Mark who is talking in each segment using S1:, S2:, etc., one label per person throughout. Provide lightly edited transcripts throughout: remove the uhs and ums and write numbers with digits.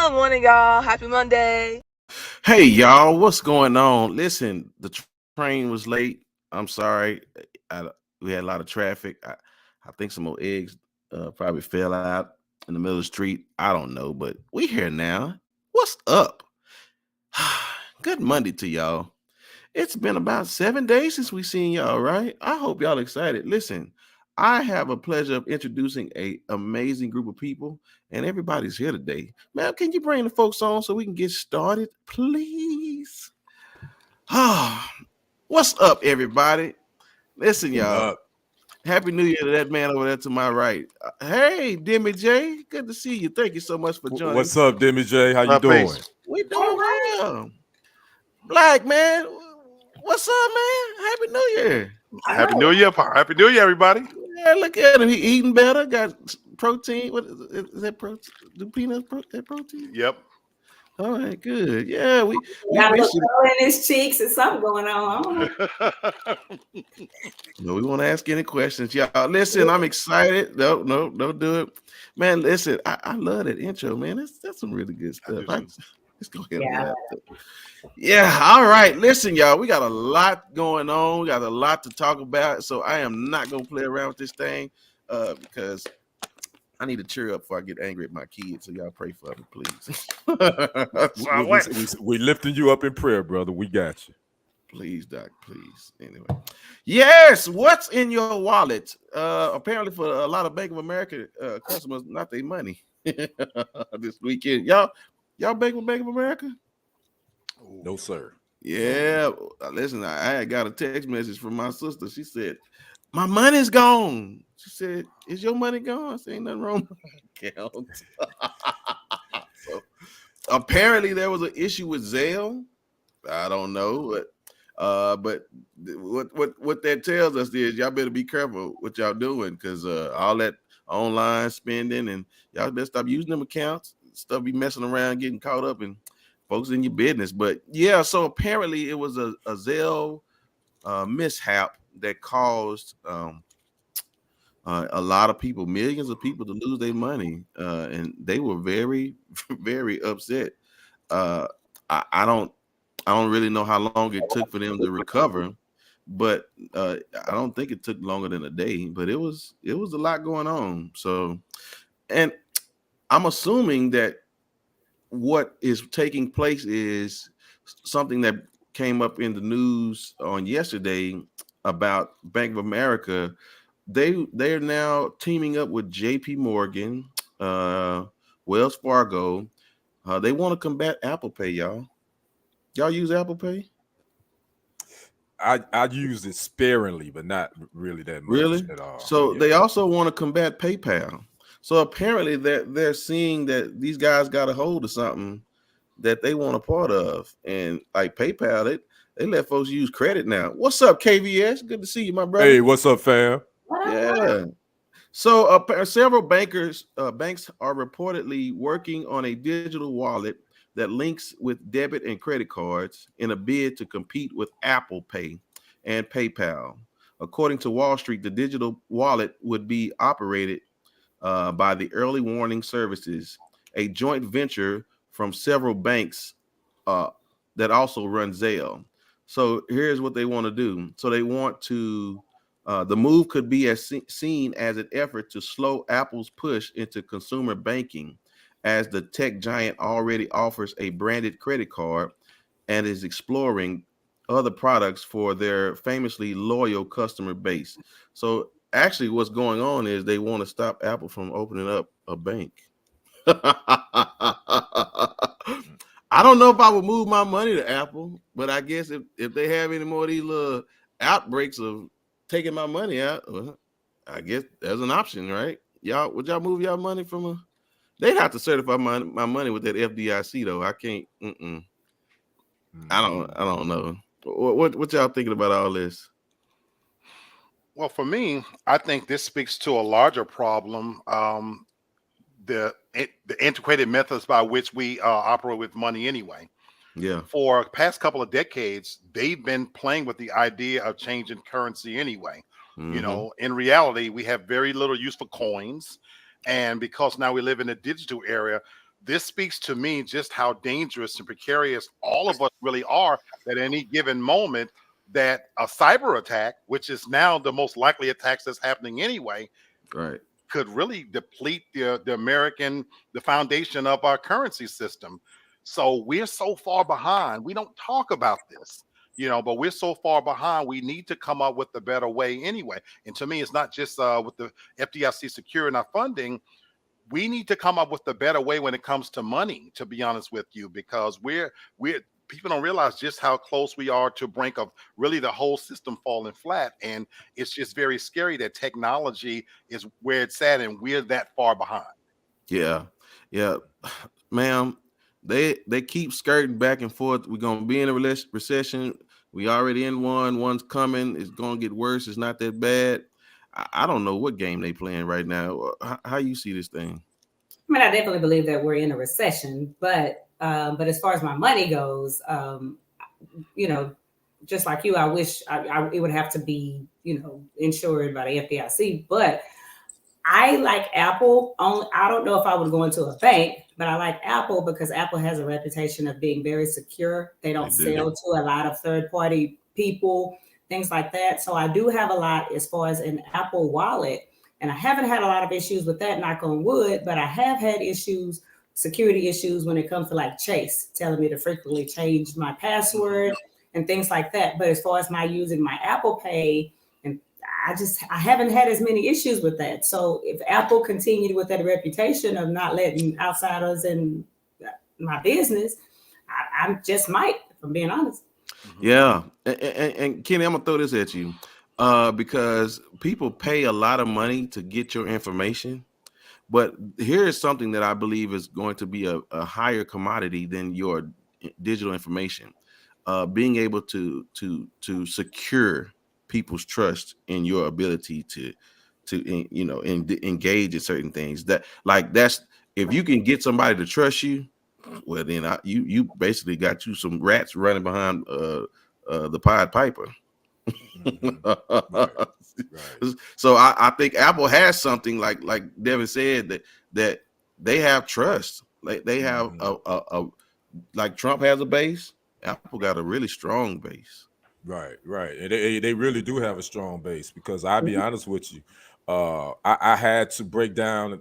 S1: Good morning, y'all. Happy Monday.
S2: Hey y'all, what's going on? Listen, the train was late. I'm sorry. I, we had a lot of traffic. I think some more eggs probably fell out in the middle of the street. I don't know, but we here now. What's up? Good Monday to y'all. It's been about 7 days since we seen y'all, right? I hope y'all excited. Listen, I have a pleasure of introducing a amazing group of people, and everybody's here today. Man, can you bring the folks on so we can get started, please? Ah, what's up, everybody? Listen, y'all.
S3: Uh,
S2: Happy New Year to that man over there to my right. Hey, Demi J, good to see you. Thank you so much for joining.
S3: what's up, Demi J? How you doing?
S4: Peace.
S2: We doing well. Black man, what's up, man? Happy New Year.
S4: Happy New Year. Happy New Year, everybody.
S2: Yeah, look at him. He eating better. Got protein. What is that protein? Do peanuts that protein?
S4: Yep.
S2: All right, good. Yeah, we
S5: Got a
S2: miss
S5: little
S2: you.
S5: color in his cheeks and something going on.
S2: No, we want to ask any questions, y'all. Listen, I'm excited. No, don't do it, man. Listen, I love that intro, man. That's some really good stuff. Let's go ahead and
S5: Yeah.
S2: laugh. Yeah, all right. Listen, y'all, we got a lot going on. We got a lot to talk about. So I am not gonna play around with this thing because I need to cheer up before I get angry at my kids. So y'all pray for me, please.
S3: We lifting you up in prayer, brother. We got you.
S2: Please, Doc, please. Anyway. Yes, what's in your wallet? Apparently for a lot of Bank of America customers, not their money this weekend. Y'all bank with Bank of America?
S3: No, sir.
S2: Yeah, listen, I had got a text message from my sister. She said, "My money's gone." She said, "Is your money gone?" I said, "Ain't nothing wrong with my account." So apparently there was an issue with Zelle. I don't know, but what that tells us is y'all better be careful what y'all doing because all that online spending and y'all better stop using them accounts. Stuff be messing around, getting caught up in folks in your business. But yeah, so apparently it was a Zelle mishap that caused a lot of people, millions of people, to lose their money, and they were very, very upset. Uh, I don't really know how long it took for them to recover, but I don't think it took longer than a day. But it was a lot going on. So, and I'm assuming that what is taking place is something that came up in the news on yesterday about Bank of America. They're now teaming up with JP Morgan, Wells Fargo. They want to combat Apple Pay, y'all. Y'all use Apple Pay?
S3: I used it sparingly, but not really that much
S2: Really?
S3: at all.
S2: So
S3: Yeah.
S2: they also want to combat PayPal. So apparently they're seeing that these guys got a hold of something that they want a part of, and like PayPal, they let folks use credit now. What's up, KVS? Good to see you, my brother.
S3: Hey, what's up, fam?
S2: Yeah. So several banks are reportedly working on a digital wallet that links with debit and credit cards in a bid to compete with Apple Pay and PayPal. According to Wall Street, the digital wallet would be operated by the Early Warning Services, a joint venture from several banks uh, that also run Zelle. So here's what they want to do. So they want to the move could be seen as an effort to slow Apple's push into consumer banking, as the tech giant already offers a branded credit card and is exploring other products for their famously loyal customer base. So actually what's going on is they want to stop Apple from opening up a bank. I don't know if I would move my money to Apple, but I guess if they have any more of these little outbreaks of taking my money out, well, I guess there's an option, right? Y'all, would y'all move y'all money from a? They'd have to certify my money with that FDIC though. I can't. I don't know. What y'all thinking about all this?
S4: Well, for me, I think this speaks to a larger problem. The antiquated methods by which we operate with money anyway.
S2: Yeah.
S4: For the past couple of decades, they've been playing with the idea of changing currency anyway. You know, in reality, we have very little use for coins. And because now we live in a digital era, this speaks to me just how dangerous and precarious all of us really are, that any given moment that a cyber attack, which is now the most likely attacks that's happening anyway,
S2: Right.
S4: could really deplete the foundation of our currency system. So we're so far behind. We don't talk about this, but we're so far behind. We need to come up with a better way anyway. And to me, it's not just with the FDIC securing our funding. We need to come up with a better way when it comes to money, to be honest with you, because we're people don't realize just how close we are to brink of really the whole system falling flat. And it's just very scary that technology is where it's at and we're that far behind.
S2: Yeah. Ma'am, they keep skirting back and forth. We're gonna be in a recession. We already in one's coming. It's gonna get worse. It's not that bad. I don't know what game they playing right now. How you see this thing?
S5: I mean, I definitely believe that we're in a recession, but as far as my money goes, just like you, I wish it would have to be, insured by the FDIC. But I like Apple. I don't know if I would go into a bank, but I like Apple because Apple has a reputation of being very secure. They don't sell to a lot of third-party people, things like that. So I do have a lot as far as an Apple wallet. And I haven't had a lot of issues with that, knock on wood, but I have had security issues when it comes to like Chase telling me to frequently change my password and things like that. But as far as my using my Apple Pay, and I haven't had as many issues with that. So if Apple continued with that reputation of not letting outsiders in my business, I just might, if I'm being honest.
S2: Yeah. And Kenny, I'm gonna throw this at you. Because people pay a lot of money to get your information, but here is something that I believe is going to be a higher commodity than your digital information. Being able to secure people's trust in your ability to engage in certain things. That's if you can get somebody to trust you, well then you basically got you some rats running behind the Pied Piper.
S3: Right.
S2: So I think Apple has something like Devin said that they have trust. Like they have a like Trump has a base. Apple got a really strong base.
S3: Right. And they really do have a strong base, because I'll be honest with you, I had to break down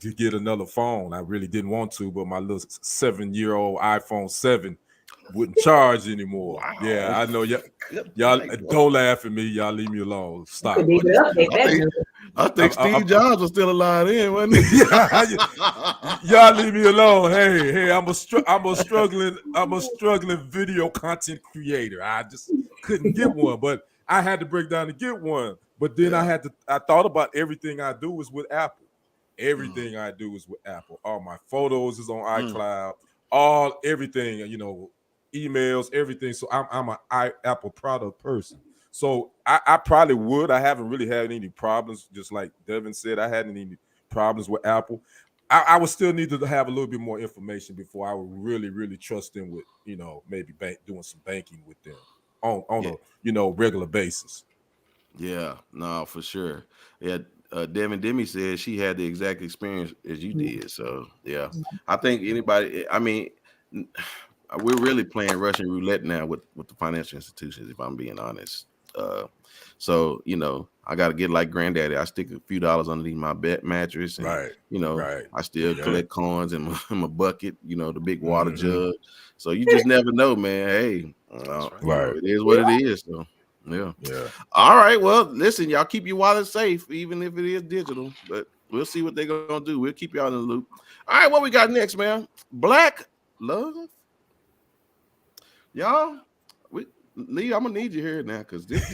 S3: to get another phone. I really didn't want to, but my little 7-year-old iPhone 7 wouldn't charge anymore.
S2: Wow.
S3: Yeah, I know y'all don't laugh at me. Y'all leave me alone. Stop.
S2: I think Steve Jobs was still alive then, wasn't he?
S3: Y'all leave me alone. Hey, I'm a struggling video content creator. I just couldn't get one, but I had to break down to get one. But then I thought about everything I do is with Apple. Everything I do is with Apple. All my photos is on iCloud. Everything, emails, everything. So I'm an Apple product person. So I probably would. I haven't really had any problems. Just like Devin said, I hadn't any problems with Apple. I would still need to have a little bit more information before I would really, really trust them with, maybe doing some banking with them on a regular basis.
S2: Yeah, no, for sure. Yeah, Devin Demi said she had the exact experience as you did. So yeah, I think anybody. I mean, we're really playing Russian roulette now with the financial institutions, if I'm being honest. So I got to get like granddaddy. I stick a few dollars underneath my bed mattress, and I still collect coins in my bucket. The big water jug. So you just never know, man. Hey, it is what it is. So yeah. All right. Well, listen, y'all keep your wallet safe, even if it is digital. But we'll see what they're gonna do. We'll keep y'all in the loop. All right, what we got next, man? Black love. Y'all, Lee, I'm gonna need you here now, because this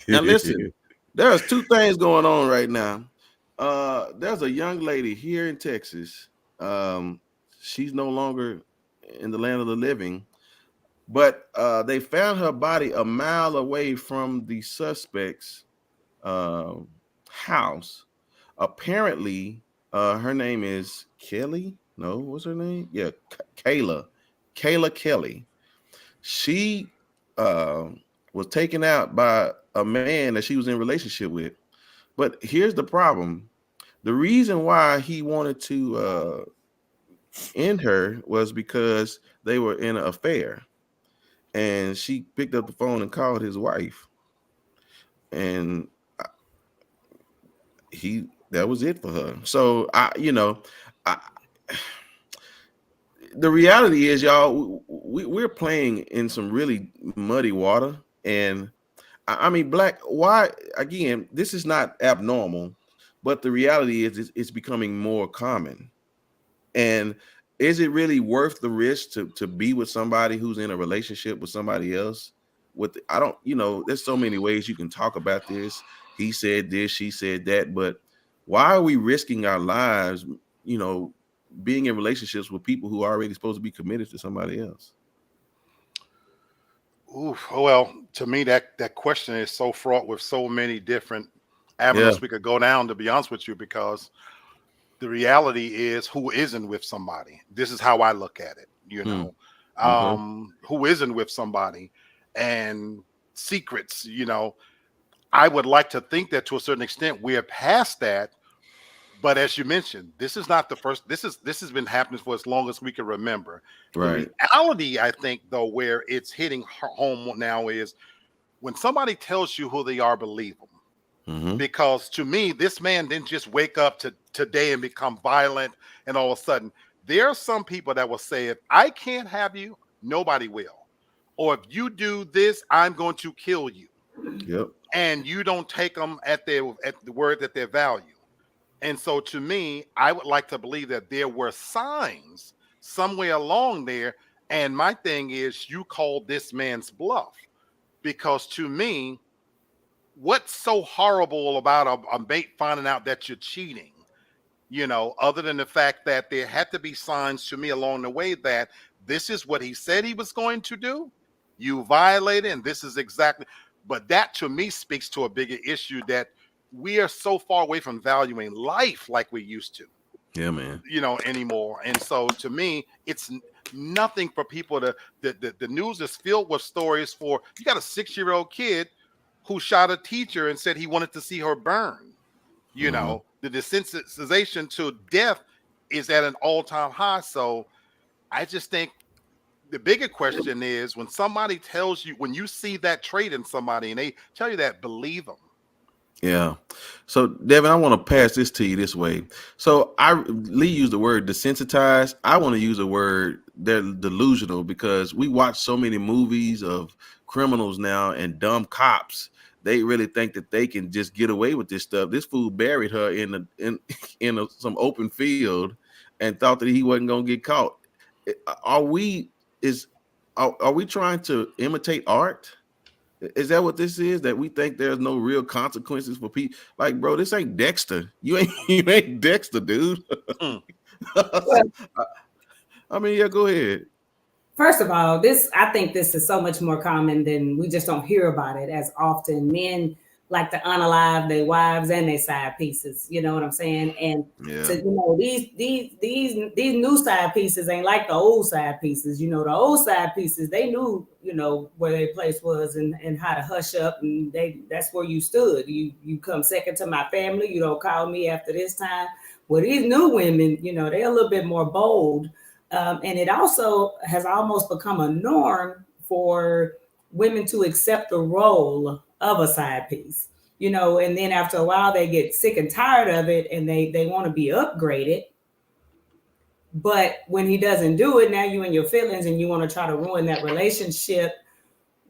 S2: Now listen, there's two things going on right now. There's a young lady here in Texas. She's no longer in the land of the living, but they found her body a mile away from the suspect's house. Apparently, her name is Kelly. No, what's her name? Yeah, Kayla Kelly. She was taken out by a man that she was in a relationship with. But here's the problem. The reason why he wanted to end her was because they were in an affair, and she picked up the phone and called his wife, and that was it for her. So the reality is, y'all, we're playing in some really muddy water. And I mean, Black, why, again, this is not abnormal, but the reality is it's becoming more common. And is it really worth the risk to be with somebody who's in a relationship with somebody else? I don't, there's so many ways you can talk about this. He said this, she said that, but why are we risking our lives, being in relationships with people who are already supposed to be committed to somebody else?
S4: Oof. Well, to me, that question is so fraught with so many different avenues we could go down, to be honest with you, because the reality is, who isn't with somebody? This is how I look at it, who isn't with somebody, and secrets, I would like to think that to a certain extent we're past that. But as you mentioned, this is not the first. This has been happening for as long as we can remember.
S2: Right.
S4: The reality, I think, though, where it's hitting home now is when somebody tells you who they are, believe them. Mm-hmm. Because to me, this man didn't just wake up today and become violent, and all of a sudden, there are some people that will say, if I can't have you, nobody will. Or if you do this, I'm going to kill you.
S2: Yep.
S4: And you don't take them at the word that they value. And so to me, I would like to believe that there were signs somewhere along there. And my thing is, you called this man's bluff, because to me, what's so horrible about a mate finding out that you're cheating, other than the fact that there had to be signs to me along the way that this is what he said he was going to do. You violated, and this is exactly. But that to me speaks to a bigger issue, that we are so far away from valuing life like we used to.
S2: Yeah, man.
S4: Anymore. And so to me, it's nothing for people the news is filled with stories for, you got a 6-year-old kid who shot a teacher and said he wanted to see her burn. The desensitization to death is at an all-time high. So I just think the bigger question is, when somebody tells you, when you see that trait in somebody and they tell you that, believe them.
S2: Yeah. So, Devin, I want to pass this to you this way. So Lee used the word desensitized. I want to use the word they're delusional, because we watch so many movies of criminals now and dumb cops. They really think that they can just get away with this stuff. This fool buried her in some open field and thought that he wasn't going to get caught. Are we trying to imitate art? Is that what this is? That we think there's no real consequences for people? Like, bro, this ain't Dexter. You ain't Dexter, dude. I mean, yeah, go ahead.
S5: First of all, I think this is so much more common than we just don't hear about it as often. Men like to unalive their wives and their side pieces. You know what I'm saying? And these new side pieces ain't like the old side pieces. The old side pieces, they knew, where their place was and how to hush up, and that's where you stood. You come second to my family. You don't call me after this time. Well, these new women, they're a little bit more bold. And it also has almost become a norm for women to accept the role of a side piece, and then after a while they get sick and tired of it and they want to be upgraded. But when he doesn't do it, now you in your feelings and you want to try to ruin that relationship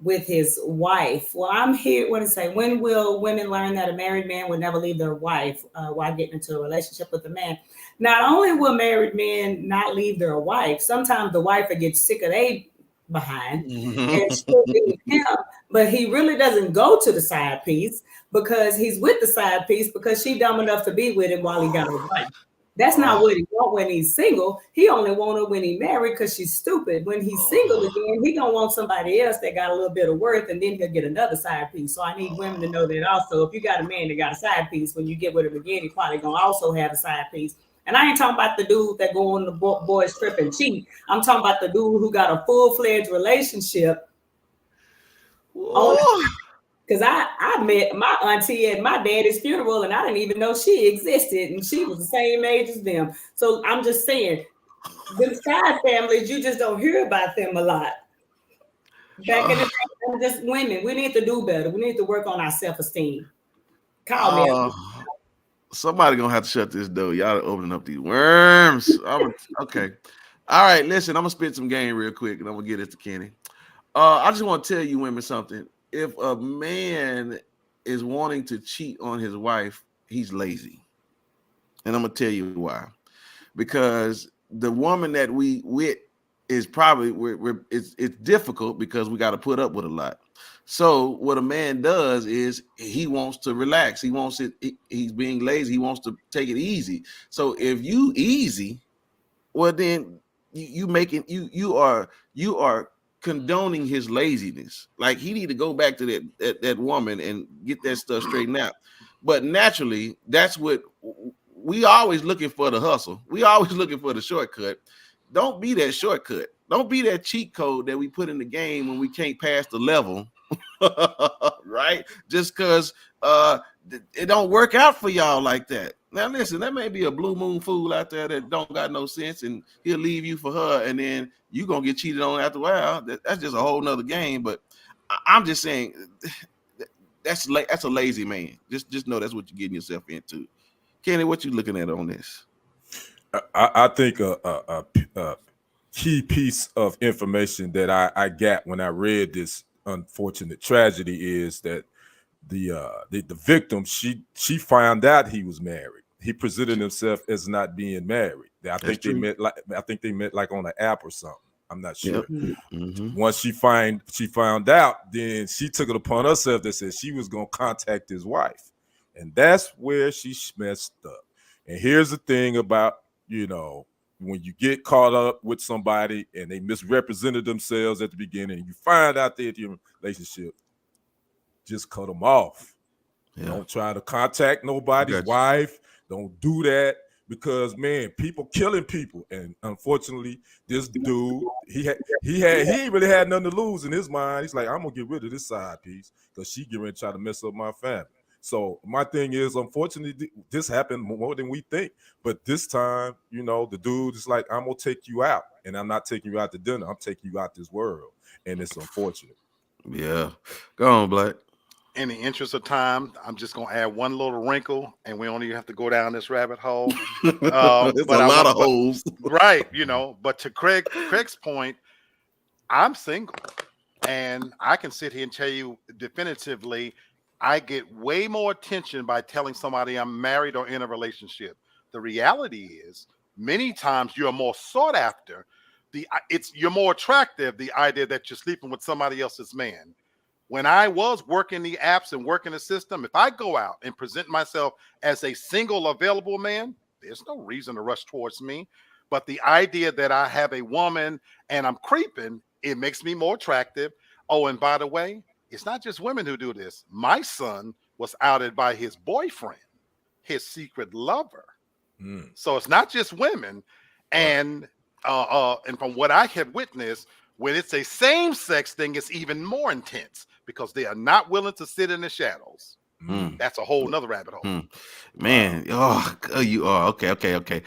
S5: with his wife. Well, I'm here when I say, when will women learn that a married man would never leave their wife while getting into a relationship with a man? Not only will married men not leave their wife, sometimes the wife will get sick of they behind and still leave him, but he really doesn't go to the side piece because he's with the side piece because she dumb enough to be with him while he got a wife. That's not what he want when he's single. He only want her when he married because she's stupid. When he's single again, he gonna want somebody else that got a little bit of worth, and then he'll get another side piece. So I need women to know that also. If you got a man that got a side piece, when you get with him again, he probably gonna also have a side piece. And I ain't talking about the dude that go on the boys trip and cheat. I'm talking about the dude who got a full-fledged relationship. Because Because I met my auntie at my daddy's funeral, and I didn't even know she existed, and she was the same age as them. So I'm just saying, them side families, you just don't hear about them a lot. Back in the day, they were just women. We need to do better. We need to work on our self-esteem. Call me.
S2: Somebody gonna have to shut this door. Y'all are opening up these worms. Okay. All right, listen, I'm gonna spit some game real quick, and I'm gonna get it to Kenny. I just want to tell you women something. If a man is wanting to cheat on his wife, he's lazy. And I'm gonna tell you why. Because the woman that we with is probably it's difficult because we got to put up with a lot. So what a man does is he wants to relax. He wants it. He's being lazy. He wants to take it easy. So if you easy, well then you are condoning his laziness. Like he need to go back to that woman and get that stuff straightened out. But naturally, that's what we always looking for, the hustle. We always looking for the shortcut. Don't be that shortcut. Don't be that cheat code that we put in the game when we can't pass the level. Right? Just because it don't work out for y'all like that. Now listen, there may be a blue moon fool out there that don't got no sense, and he'll leave you for her, and then you gonna get cheated on after a while. That's just a whole nother game. But I'm just saying that's a lazy man. Just know that's what you're getting yourself into. Kenny, what you looking at on this?
S3: I think a key piece of information that I got when I read this unfortunate tragedy is that the victim, she found out he was married. He presented himself as not being married. I think they met like on an app or something. I'm not sure.
S2: Yep. Mm-hmm.
S3: Once she found out, then she took it upon herself that said she was gonna contact his wife, and that's where she messed up. And here's the thing about, when you get caught up with somebody and they misrepresented themselves at the beginning, and you find out they're in your relationship, just cut them off. Yeah. Don't try to contact nobody's wife. Don't do that, because man, people killing people. And unfortunately, this dude, he ain't really had nothing to lose in his mind. He's like, I'm gonna get rid of this side piece because she getting ready to try to mess up my family. So my thing is, unfortunately, this happened more than we think. But this time, the dude is like, I'm gonna take you out, and I'm not taking you out to dinner. I'm taking you out this world, and it's unfortunate.
S2: Yeah, go on, Black.
S4: In the interest of time, I'm just gonna add one little wrinkle, and we only have to go down this rabbit hole.
S2: It's a lot of holes,
S4: right? But to Craig's point, I'm single, and I can sit here and tell you definitively, I get way more attention by telling somebody I'm married or in a relationship. The reality is, many times you're more sought after. You're more attractive. The idea that you're sleeping with somebody else's man. When I was working the apps and working the system, if I go out and present myself as a single available man, there's no reason to rush towards me. But the idea that I have a woman and I'm creeping, it makes me more attractive. Oh, and by the way, it's not just women who do this. My son was outed by his boyfriend, his secret lover. So it's not just women. And from what I have witnessed, when it's a same-sex thing, it's even more intense because they are not willing to sit in the shadows. That's a whole nother rabbit hole.
S2: Man, you are okay.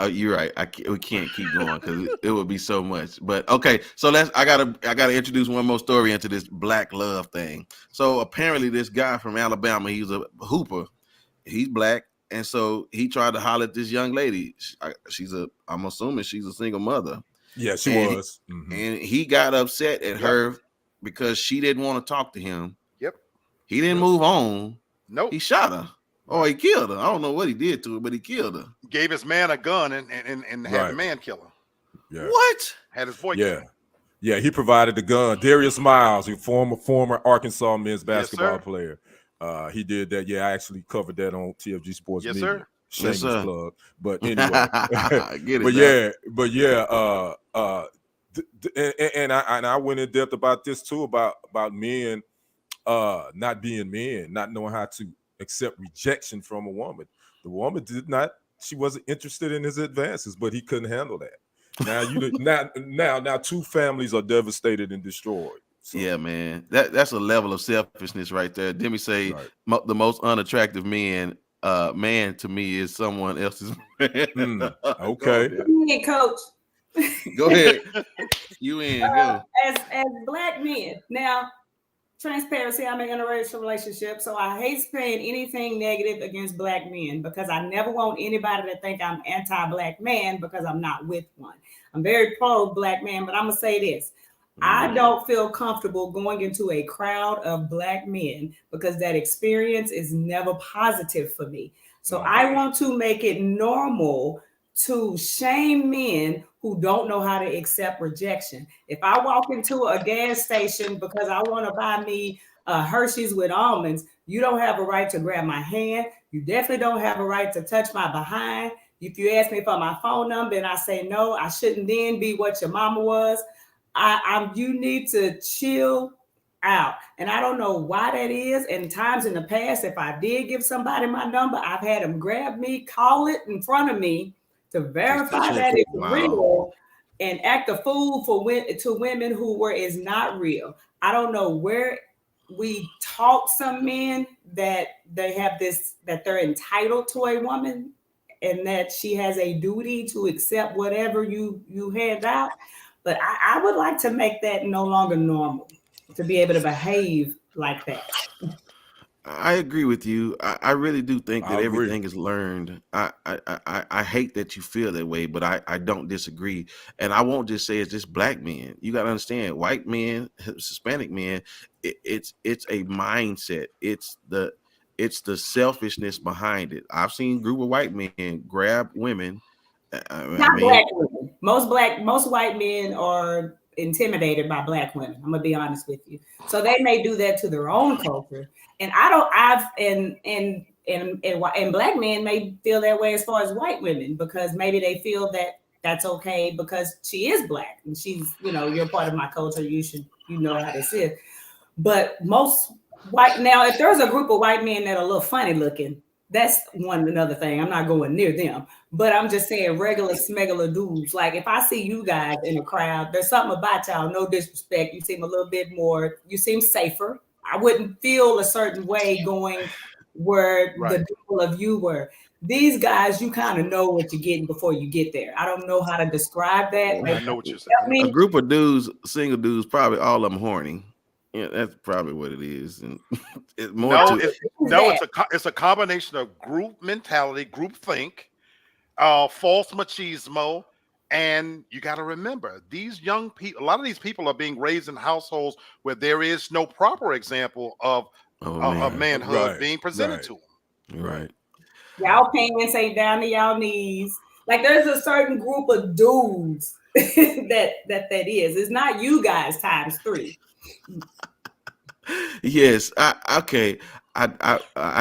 S2: You're right. We can't keep going because it would be so much. But okay, so I gotta introduce one more story into this black love thing. So apparently, this guy from Alabama, he's a hooper. He's black, and so he tried to holler at this young lady. I'm assuming she's a single mother.
S3: Yeah, she was.
S2: And he got upset at her because she didn't want to talk to him.
S4: Yep.
S2: He didn't move on.
S4: Nope.
S2: He shot her. Or he killed her. I don't know what he did to her, but he killed her.
S4: Gave his man a gun and had the man kill her.
S2: Yeah. What?
S4: Had his boyfriend.
S3: Yeah, he provided the gun. Darius Miles, a former Arkansas men's basketball player. He did that. Yeah, I actually covered that on TFG Sports Media.
S4: Sir.
S3: Shameless plug. But anyway. And I went in depth about this too, about men not being men, not knowing how to accept rejection from a woman. The woman she wasn't interested in his advances, but he couldn't handle that. Now now two families are devastated and destroyed. So,
S2: Yeah, man, that's a level of selfishness right there. Demi say
S3: right.
S2: the most unattractive man to me is someone else's man.
S3: Okay.
S5: Yeah, coach.
S2: Go ahead. You in, go.
S5: As black men. Now, transparency, I'm in an interracial relationship, so I hate saying anything negative against black men because I never want anybody to think I'm anti-black man because I'm not with one. I'm very pro-black man, but I'm gonna say this. I don't feel comfortable going into a crowd of black men because that experience is never positive for me. So I want to make it normal to shame men who don't know how to accept rejection. If I walk into a gas station because I want to buy me Hershey's with almonds, you don't have a right to grab my hand. You definitely don't have a right to touch my behind. If you ask me for my phone number and I say no, I shouldn't then be what your mama was. You need to chill out. And I don't know why that is. And times in the past, if I did give somebody my number, I've had them grab me, call it in front of me to verify that it's real and act a fool to women who is not real. I don't know where we taught some men that they have this, that they're entitled to a woman and that she has a duty to accept whatever you hand out. But I would like to make that no longer normal, to be able to behave like that.
S2: I agree with you. I really do think that
S3: I agree.
S2: everything is learned. I hate that you feel that way, but I don't disagree. And I won't just say it's just black men. You got to understand, white men, Hispanic men, it's a mindset. It's the selfishness behind it. I've seen a group of white men grab women.
S5: Not black women. Most white men are intimidated by black women. I'm gonna be honest with you. So they may do that to their own culture. And and black men may feel that way as far as white women because maybe they feel that that's okay because she is black and she's, you're part of my culture. You know how this is. But most now, if there's a group of white men that are a little funny looking, that's another thing. I'm not going near them, but I'm just saying regular smegular dudes. Like if I see you guys in a crowd, there's something about y'all, no disrespect. You seem a little bit more, you seem safer. I wouldn't feel a certain way going where the people of you were. These guys, you kind of know what you're getting before you get there. I don't know how to describe that.
S4: I know what you're saying.
S2: A group of dudes, single dudes, probably all of them horny. Yeah, that's probably what it is. And it's more
S4: it's a combination of group mentality, group think, false machismo, and you got to remember these young people. A lot of these people are being raised in households where there is no proper example of manhood being presented to them.
S2: Right.
S5: Y'all pants ain't down to y'all knees. Like there's a certain group of dudes that is. It's not you guys times 3.
S2: Yes. I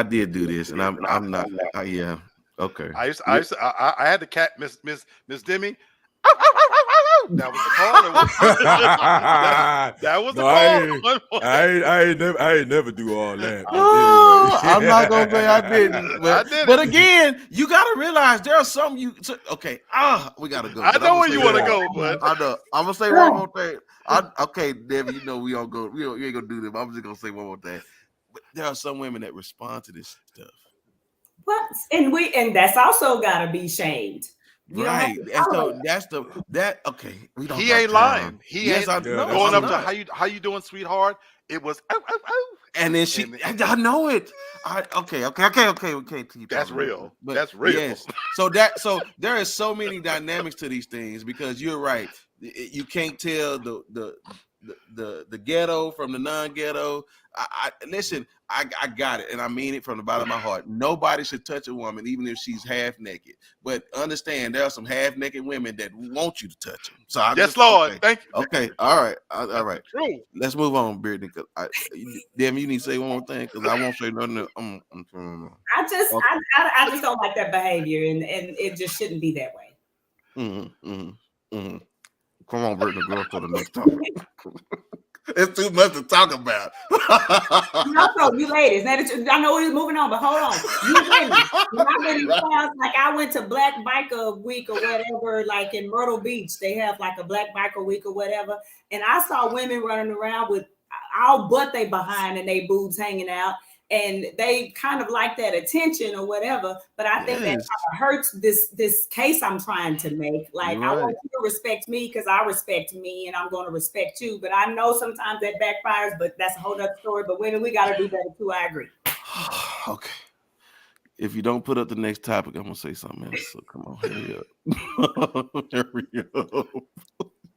S2: did do this, and I'm not. Yeah. Okay.
S4: I had to cat Miss Demi. That was the call. That was the call.
S3: I ain't never do all that.
S2: Oh, anyway. I'm not gonna say I didn't. But again, you gotta realize there are some okay. We gotta go.
S4: I know where you want to go, but
S2: I know. I'm gonna say one more thing. Okay, Debbie, we don't go. You ain't gonna do this. I'm just gonna say one more thing. But there are some women that respond to this stuff.
S5: What? And that's also gotta be shamed.
S2: Right. Okay. We don't.
S4: He ain't lying.
S2: Going
S4: up to how you doing, sweetheart? It was
S2: and then I know it. Okay.
S4: That's real. But that's real.
S2: Yes. So there is so many dynamics to these things because you're right. You can't tell the ghetto from the non-ghetto. Listen, I got it, and I mean it from the bottom of my heart. Nobody should touch a woman, even if she's half naked. But understand, there are some half naked women that want you to touch them. So
S4: Lord,
S2: okay.
S4: Thank you.
S2: Okay, all right.
S4: True.
S2: Let's move on, Brittany. Damn, you need to say one more thing because I won't say nothing.
S5: I just don't like that behavior, and it just shouldn't be that way.
S2: Come on, Brittany, go to the next topic. It's too much to talk about.
S5: Also, you ladies, now that I know we're moving on, but hold on. You women, when I went in class, like I went to Black Biker Week or whatever, like in Myrtle Beach, they have like a Black Biker Week or whatever, and I saw women running around with all but they behind and they boobs hanging out, and they kind of like that attention or whatever. But I think that kind of hurts this case I'm trying to make. Like I want you to respect me because I respect me, and I'm going to respect you. But I know sometimes that backfires, but that's a whole other story. But women, we got to do better too. I agree.
S2: Okay. If you don't put up the next topic, I'm gonna say something else. So come on, hurry up. Hurry up.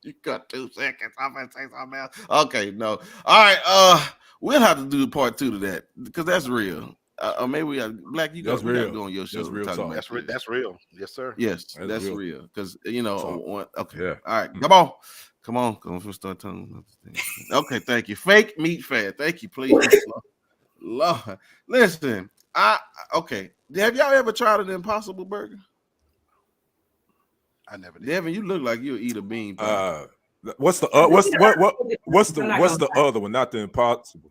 S2: You got 2 seconds. I'm gonna say something else. Okay, no. All right. We'll have to do part 2 to that because that's real. Or maybe we got Black. You got to go on your show.
S3: That's real.
S4: That's real. Yes, sir.
S2: Yes, that's real. Because okay.
S3: Yeah.
S2: All right. Come on. We'll start telling. Okay. Thank you. Fake meat fad. Thank you, please. Lord, listen. Okay. Have y'all ever tried an Impossible Burger?
S4: I never did.
S2: Devin, you look like you'll eat a bean pie.
S3: What's the other one? Not the Impossible.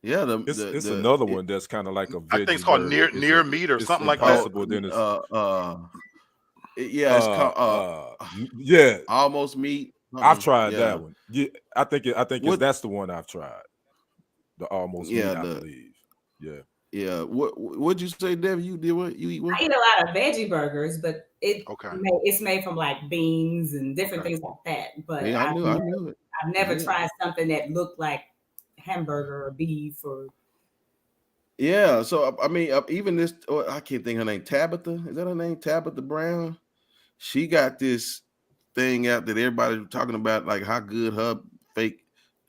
S2: Yeah,
S3: it's another one that's kind of like a.
S4: I think it's called near meat or something like that.
S3: Then it's
S2: it's called
S3: yeah,
S2: almost meat.
S3: I've tried that one. Yeah, I think that's the one I've tried. The almost meat, I believe. Yeah.
S2: Yeah. What'd you say, Devin? You did what? You eat what?
S5: I eat a lot of veggie burgers, but it's made from like beans and different things like that. But
S2: yeah, I knew it.
S5: I've never tried something that looked like hamburger or beef or.
S2: Yeah. So I mean, even this, I can't think her name. Tabitha, is that her name? Tabitha Brown. She got this thing out that everybody's talking about, like how good her fake.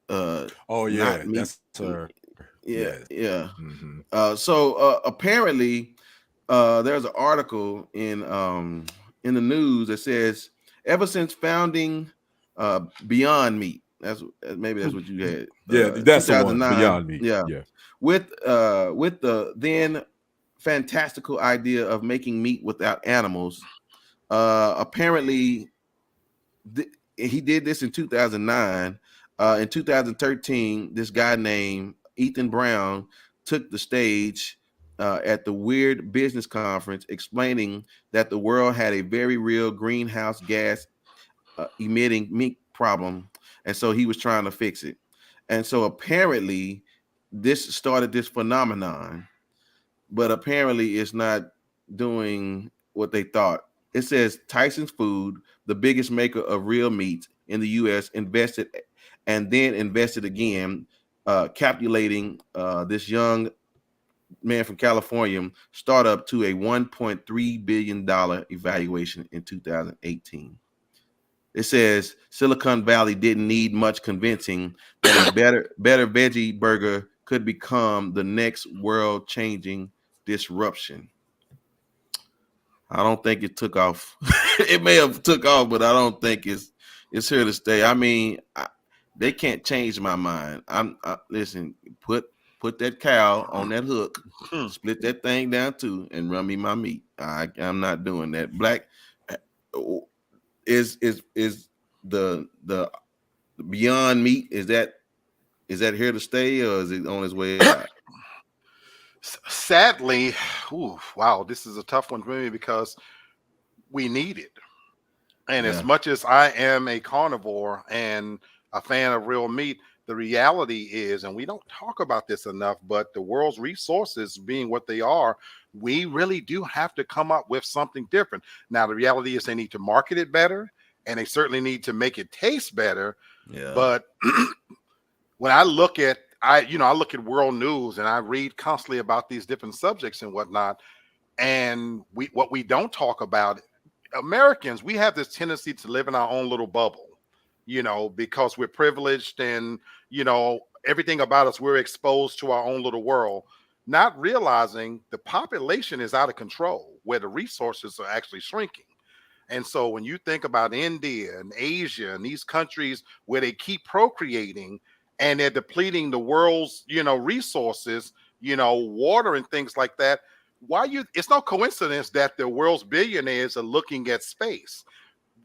S3: Oh yeah, that's her.
S2: Yeah.
S3: Mm-hmm.
S2: So apparently, there's an article in the news that says ever since founding Beyond Meat, that's what you had.
S3: Yeah, that's the one. Beyond Meat.
S2: Yeah. With the then fantastical idea of making meat without animals. Apparently, he did this in 2009. In 2013, this guy named Ethan Brown took the stage at the Weird Business Conference, explaining that the world had a very real greenhouse gas emitting meat problem, and so he was trying to fix it. And so apparently, this started this phenomenon, but apparently it's not doing what they thought. It says Tyson's Food, the biggest maker of real meat in the U.S., invested again, capitulating this young man from California startup to a $1.3 billion evaluation in 2018. It says Silicon Valley didn't need much convincing that a better veggie burger could become the next world-changing disruption. I don't think it took off. It may have took off, but I don't think it's here to stay. I mean, they can't change my mind. Listen, put that cow on that hook, split that thing down too, and run me my meat. I'm not doing that. Black is the Beyond Meat, is that here to stay, or is it on its way out?
S4: Sadly, wow, this is a tough one for me because we need it. And as much as I am a carnivore and a fan of real meat, the reality is, and we don't talk about this enough, but the world's resources being what they are, we really do have to come up with something different. Now, the reality is they need to market it better, and they certainly need to make it taste better. Yeah. But when I look at world news and I read constantly about these different subjects and whatnot, and what we don't talk about, Americans, we have this tendency to live in our own little bubble, because we're privileged and, everything about us, we're exposed to our own little world, not realizing the population is out of control, where the resources are actually shrinking. And so when you think about India and Asia and these countries where they keep procreating and they're depleting the world's, resources, water and things like that, it's no coincidence that the world's billionaires are looking at space.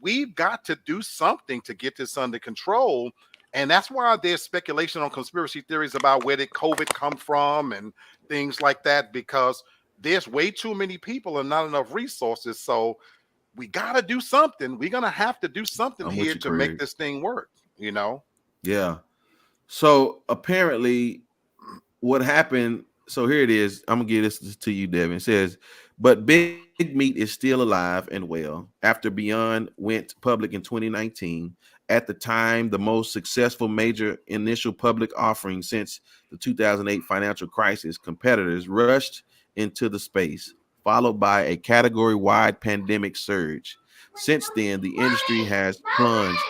S4: We've got to do something to get this under control. And that's why there's speculation on conspiracy theories about where did COVID come from and things like that, because there's way too many people and not enough resources. So we got to do something. We're going to have to do something here to make this thing work, you know?
S2: Yeah. So apparently what happened, so here it is. I'm going to give this to you, Devin. It says, but Big Meat is still alive and well after Beyond went public in 2019. At the time, the most successful major initial public offering since the 2008 financial crisis, competitors rushed into the space, followed by a category-wide pandemic surge. Since then, the industry has plunged.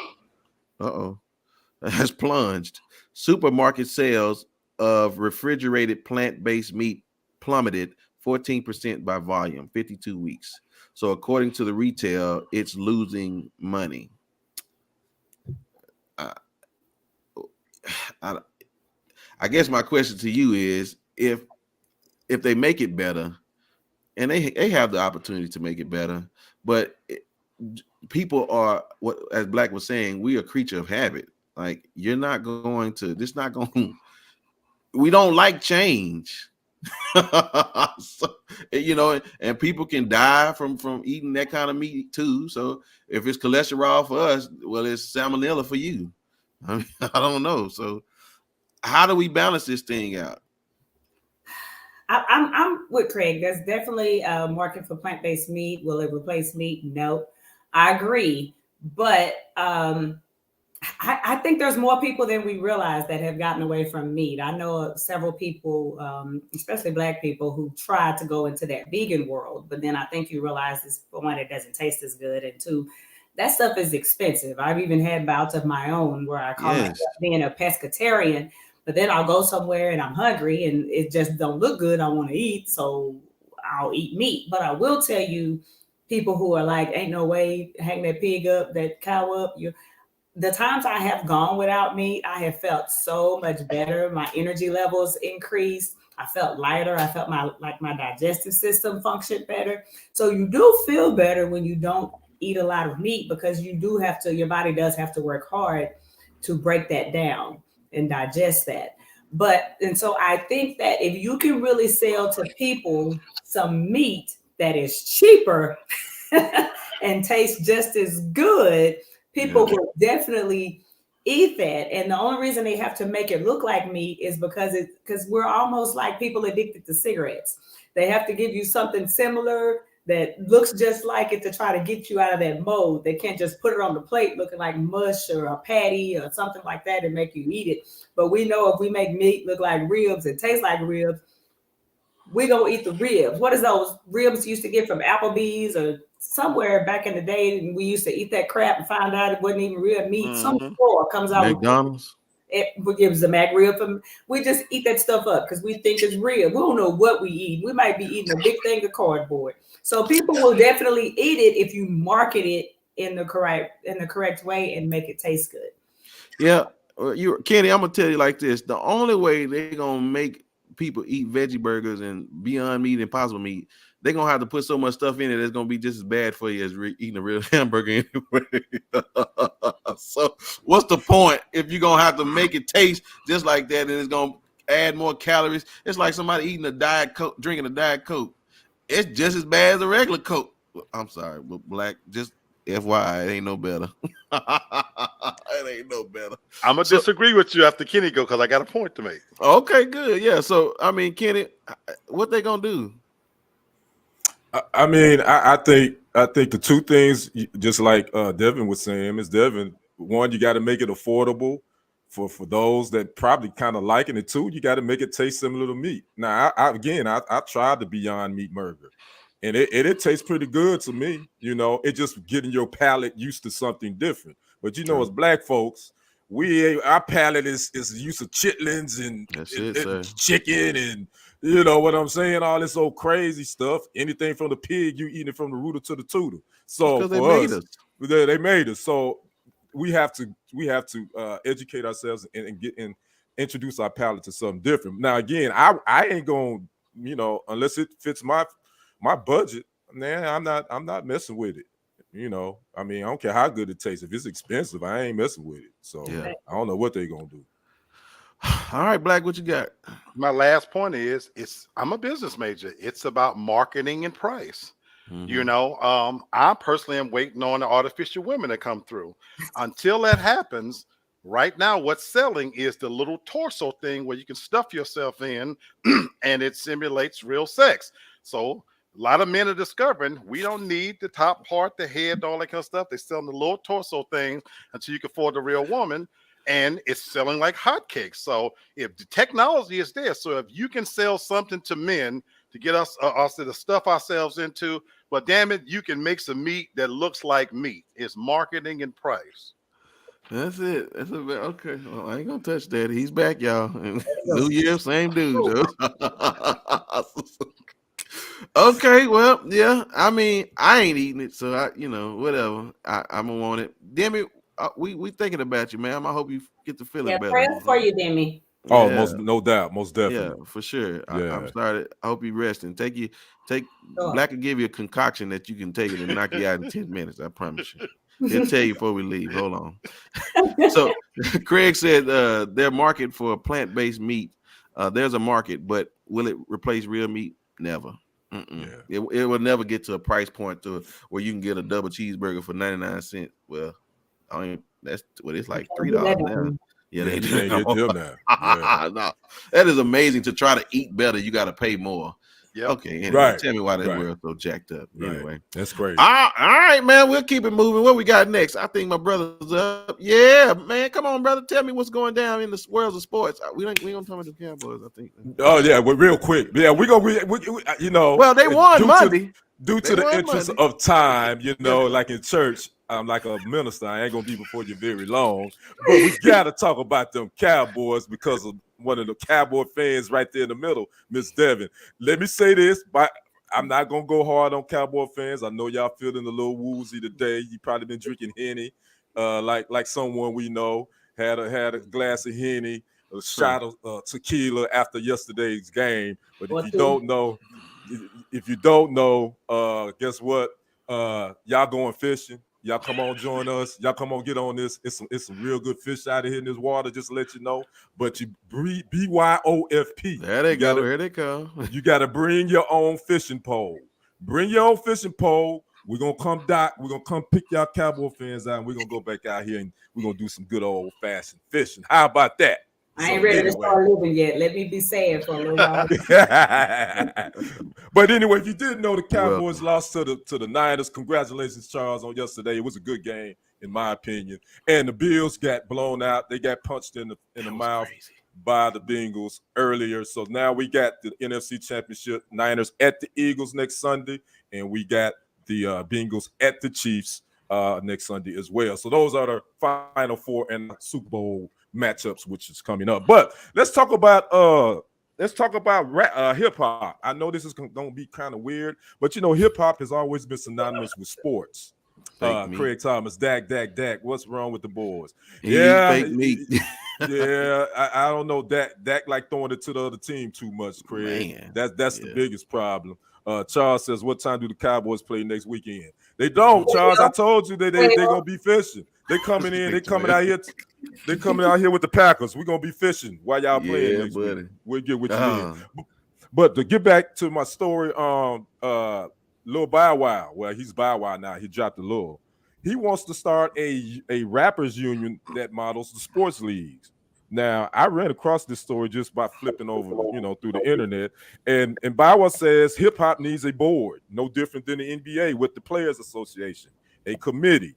S2: Has plunged. Supermarket sales of refrigerated plant-based meat plummeted 14% by volume, 52 weeks. So according to the retail, it's losing money. I guess my question to you is, if they make it better, and they have the opportunity to make it better, but people are, what as Black was saying, we are a creature of habit. Like, you're not going to, this not going, we don't like change. So, you know, and people can die from eating that kind of meat too. So if it's cholesterol for us, well, it's salmonella for you. I mean, I don't know. So how do we balance this thing out?
S5: I'm with Craig. There's definitely a market for plant-based meat. Will it replace meat? No, I agree. But I think there's more people than we realize that have gotten away from meat. I know several people, especially Black people, who tried to go into that vegan world, but then I think you realize this, for one, it doesn't taste as good, and two, that stuff is expensive. I've even had bouts of my own where I call myself being a pescatarian, but then I'll go somewhere and I'm hungry and it just don't look good. I want to eat, so I'll eat meat. But I will tell you, people who are like, ain't no way, hang that pig up, that cow up, the times I have gone without meat, I have felt so much better. My energy levels increased. I felt lighter. I felt my digestive system functioned better. So you do feel better when you don't eat a lot of meat, because you do have to, your body does have to work hard to break that down and digest that. And so I think that if you can really sell to people some meat that is cheaper and tastes just as good, people will definitely eat that. And the only reason they have to make it look like meat is because we're almost like people addicted to cigarettes. They have to give you something similar that looks just like it to try to get you out of that mode. They can't just put it on the plate looking like mush or a patty or something like that and make you eat it. But we know if we make meat look like ribs and taste like ribs, we gonna eat the ribs. What is those ribs you used to get from Applebee's or somewhere back in the day? And we used to eat that crap and find out it wasn't even real meat. Some store comes out
S2: McDonald's.
S5: It gives the Mac rib from. We just eat that stuff up because we think it's real. We don't know what we eat. We might be eating a big thing of cardboard. So people will definitely eat it if you market it in the correct way and make it taste good.
S2: Yeah, Kenny, I'm gonna tell you like this: the only way they're gonna make people eat veggie burgers and Beyond Meat, Impossible Meat, they're gonna have to put so much stuff in it that's gonna be just as bad for you as eating a real hamburger anyway. So what's the point if you're gonna have to make it taste just like that and it's gonna add more calories? It's like somebody eating a Diet Coke, drinking a Diet Coke. It's just as bad as a regular Coke. I'm sorry, but Black, just FYI, it ain't no better. It ain't no better.
S4: I'm gonna disagree with you after Kenny go, because I got a point to make.
S2: Okay, good. Yeah. So I mean, Kenny, what they gonna do?
S3: I mean, I think the two things, just like Devin was saying, is Devin. One, you got to make it affordable for those that probably kind of liking it. Two, you got to make it taste similar to meat. Now, I tried the Beyond Meat burger, and it tastes pretty good to me. You know, it just getting your palate used to something different. But you know, as Black folks, our palate is used to chitlins and chicken and, you know what I'm saying, all this old crazy stuff. Anything from the pig, you eat it from the rooter to the tutor. So for us, they made us. So we have to educate ourselves and introduce our palate to something different. Now again, I ain't gonna, you know, unless it fits my budget, man, I'm not messing with it. You know, I mean, I don't care how good it tastes. If it's expensive, I ain't messing with it. So
S2: Yeah.
S3: I don't know what they're gonna do.
S2: All right, Black, what you got?
S4: My last point is I'm a business major. It's about marketing and price. You know, I personally am waiting on the artificial women to come through. Until that happens, right now, what's selling is the little torso thing where you can stuff yourself in and it simulates real sex. So a lot of men are discovering we don't need the top part, the head, all that kind of stuff. They're selling the little torso thing until you can afford the real woman. And it's selling like hotcakes. So if the technology is there, so if you can sell something to men to get us to stuff ourselves into, but damn it, you can make some meat that looks like meat. It's marketing and price.
S2: That's it. That's okay. Well, I ain't gonna touch that. He's back, y'all. New Year, same dude. Okay, well, yeah. I mean, I ain't eating it, so whatever. I'm gonna want it. Demi, we thinking about you, man. I hope you get to feeling better.
S5: Prayers for you, Demi.
S3: Oh,
S2: Yeah.
S3: no doubt, most definitely.
S2: Yeah, for sure.
S3: Yeah.
S2: I'm started. I hope you resting. Black will give you a concoction that you can take it and knock you out in 10 minutes. I promise you. He'll tell you before we leave. Hold on. So Craig said their market for plant-based meat. There's a market, but will it replace real meat? Never. Yeah. It will never get to a price point where you can get a double cheeseburger for 99 cents. Well, I mean that's what it's like $3 now. Yeah, they do.
S3: Get them now. Yeah.
S2: No, that is amazing. To try to eat better, you got to pay more.
S4: Yep.
S2: Okay, anyway,
S3: Right.
S2: Tell me why that
S3: Right.
S2: world's so jacked up.
S3: Right.
S2: Anyway,
S3: That's crazy.
S2: all right, man, we'll keep it moving. What we got next? I think my brother's up. Yeah, man, come on, brother. Tell me what's going down in the world of sports. We gonna talk about the Cowboys, I think.
S3: Oh yeah, well, real quick. Yeah, we you know.
S2: Well, they won Monday.
S3: Due to the interest of time, like in church, I'm like a minister. I ain't gonna be before you very long, but we gotta talk about them Cowboys because of one of the Cowboy fans right there in the middle, Miss Devin. Let me say this, but I'm not gonna go hard on Cowboy fans. I know y'all feeling a little woozy today. You probably been drinking Henny, like someone we know had a glass of Henny, a shot of tequila after yesterday's game. But if you don't know, guess what? Y'all going fishing. Y'all come on, join us. Y'all come on, get on this. It's some real good fish out of here in this water, just to let you know. But you BYOFP.
S2: There they go. Here they come.
S3: You got to bring your own fishing pole. Bring your own fishing pole. We're going to come dock. We're going to come pick y'all Cowboy fans out, and we're going to go back out here, and we're going to do some good old-fashioned fishing. How about that?
S5: I ain't ready to start living yet. Let me be sad for a little while.
S3: But anyway, if you didn't know, the Cowboys lost to the Niners. Congratulations, Charles, on yesterday. It was a good game, in my opinion. And the Bills got blown out. They got punched in the mouth by the Bengals earlier. So now we got the NFC Championship, Niners at the Eagles next Sunday, and we got the Bengals at the Chiefs next Sunday as well. So those are the Final Four and Super Bowl matchups, which is coming up. But let's talk about hip hop. I know this is going to be kind of weird, but hip hop has always been synonymous with sports. Craig Thomas, Dak. What's wrong with the boys?
S2: Fake meat.
S3: Yeah, I don't know. Dak like throwing it to the other team too much, Craig. Man. That's the biggest problem. Charles says, what time do the Cowboys play next weekend? They don't, Charles. I told you they're gonna be fishing. They coming in. They coming out here. They coming out here with the Packers. We're gonna be fishing while y'all playing next week. We'll get what you mean. But to get back to my story, Lil Bow Wow. Well, he's Bow Wow now. He dropped the Lil. He wants to start a rappers union that models the sports leagues. Now, I ran across this story just by flipping over, through the internet. And Bow Wow says hip hop needs a board, no different than the NBA with the Players Association, a committee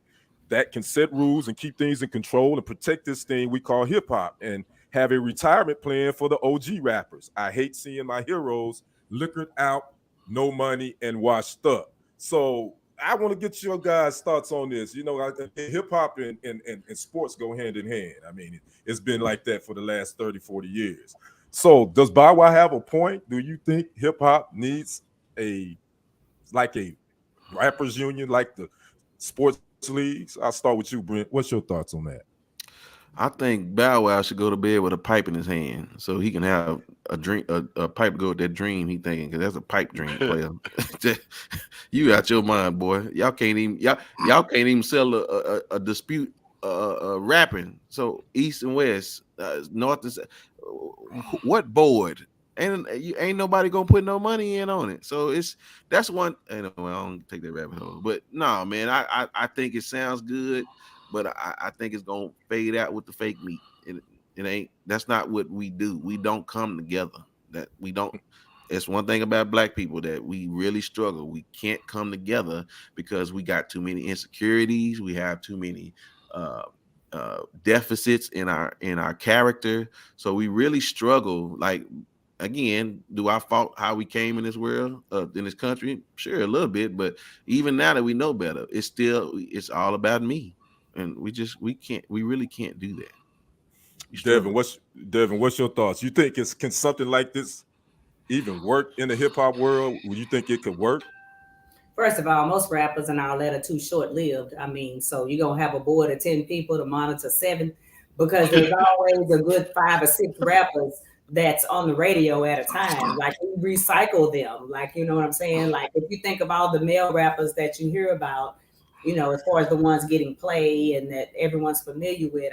S3: that can set rules and keep things in control and protect this thing we call hip hop, and have a retirement plan for the OG rappers. I hate seeing my heroes liquored out, no money, and washed up. So I want to get your guys' thoughts on this. Hip hop and sports go hand in hand. I mean, it's been like that for the last 30, 40 years. So does Bow Wow have a point? Do you think hip hop needs a rappers union like the sports leagues? I'll start with you, Brent. What's your thoughts on that?
S2: I think Bow Wow should go to bed with a pipe in his hand so he can have a drink, a pipe go with that dream he thinking, because that's a pipe dream player. You out your mind, boy. Y'all can't even sell a dispute rapping. So east and west, north and south. What board? Ain't nobody gonna put no money in on it. So that's one. Anyway, I don't take that rabbit hole. But no, man, I think it sounds good, but I think it's gonna fade out with the fake meat. It ain't. That's not what we do. We don't come together. That we don't. It's one thing about black people that we really struggle. We can't come together because we got too many insecurities. We have too many deficits in our character. So we really struggle. Like, again, do I fault how we came in this world, in this country? Sure, a little bit, but even now that we know better, it's all about me, and we really can't do that.
S3: Devin, what's your thoughts? You think can something like this even work in the hip hop world? Would you think it could work?
S5: First of all, most rappers and all that are too short-lived. I mean, so you're going to have a board of 10 people to monitor 7, because there's always a good 5 or 6 rappers that's on the radio at a time. Like, we recycle them. Like, you know what I'm saying? Like, if you think of all the male rappers that you hear about, you know, as far as the ones getting play and that everyone's familiar with,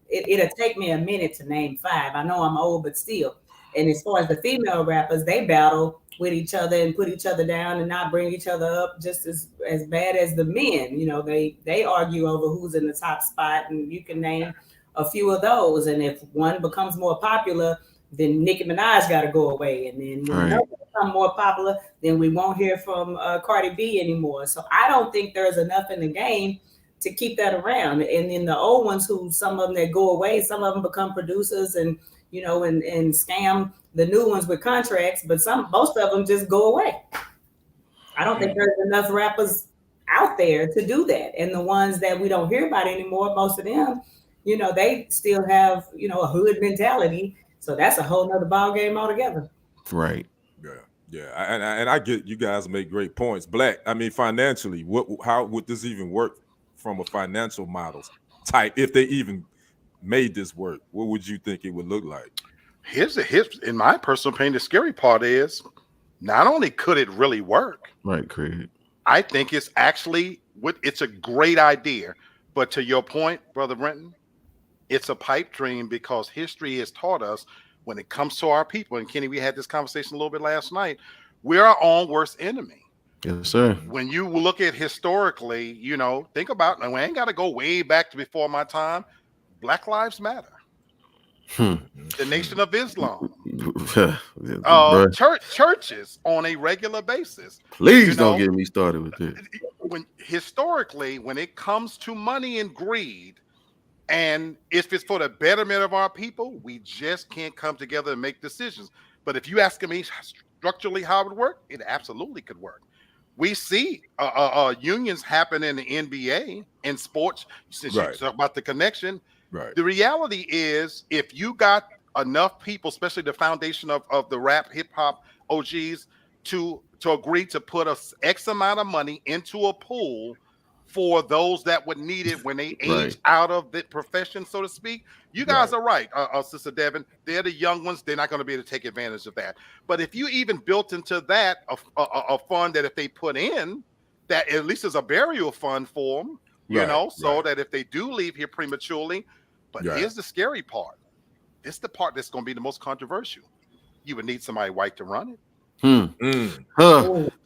S5: it'll take me a minute to name 5. I know I'm old, but still. And as far as the female rappers, they battle with each other and put each other down and not bring each other up just as bad as the men. You know, they argue over who's in the top spot, and you can name a few of those. And if one becomes more popular, then Nicki Minaj got to go away. And then when another becomes more popular, then we won't hear from Cardi B anymore. So I don't think there's enough in the game to keep that around. And then the old ones, who some of them that go away, some of them become producers and, you know, and scam the new ones with contracts, but most of them just go away. I don't think there's enough rappers out there to do that. And the ones that we don't hear about anymore, most of them, you know, they still have, you know, a hood mentality. So that's a whole nother ball game altogether.
S2: Right.
S3: Yeah. And I get, you guys make great points. Black, I mean, financially, how would this even work from a financial model type? If they even made this work, what would you think it would look like?
S4: Here's in my personal opinion, the scary part is not only could it really work,
S2: right, Craig,
S4: I think it's a great idea. But to your point, Brother Brenton, it's a pipe dream, because history has taught us when it comes to our people, and Kenny, we had this conversation a little bit last night, we're our own worst enemy.
S2: Yes, sir.
S4: When you look at historically, you know, think about, and we ain't got to go way back to before my time, Black Lives Matter. The Nation of Islam, churches on a regular basis.
S2: Please don't get me started with this.
S4: Historically, when it comes to money and greed, and if it's for the betterment of our people, we just can't come together and make decisions. But if you ask me structurally how it would work, it absolutely could work. We see unions happen in the NBA, in sports. Since you talk about the connection,
S3: right.
S4: The reality is, if you got enough people, especially the foundation of the rap hip hop OGs, to agree to put X amount of money into a pool for those that would need it when they age out of the profession, so to speak. You guys are right, Sister Devin. They're the young ones. They're not going to be able to take advantage of that. But if you even built into that a fund that if they put in, that at least is a burial fund for them, you know, so that if they do leave here prematurely. But here's the scary part. This is the part that's going to be the most controversial. You would need somebody white to run it.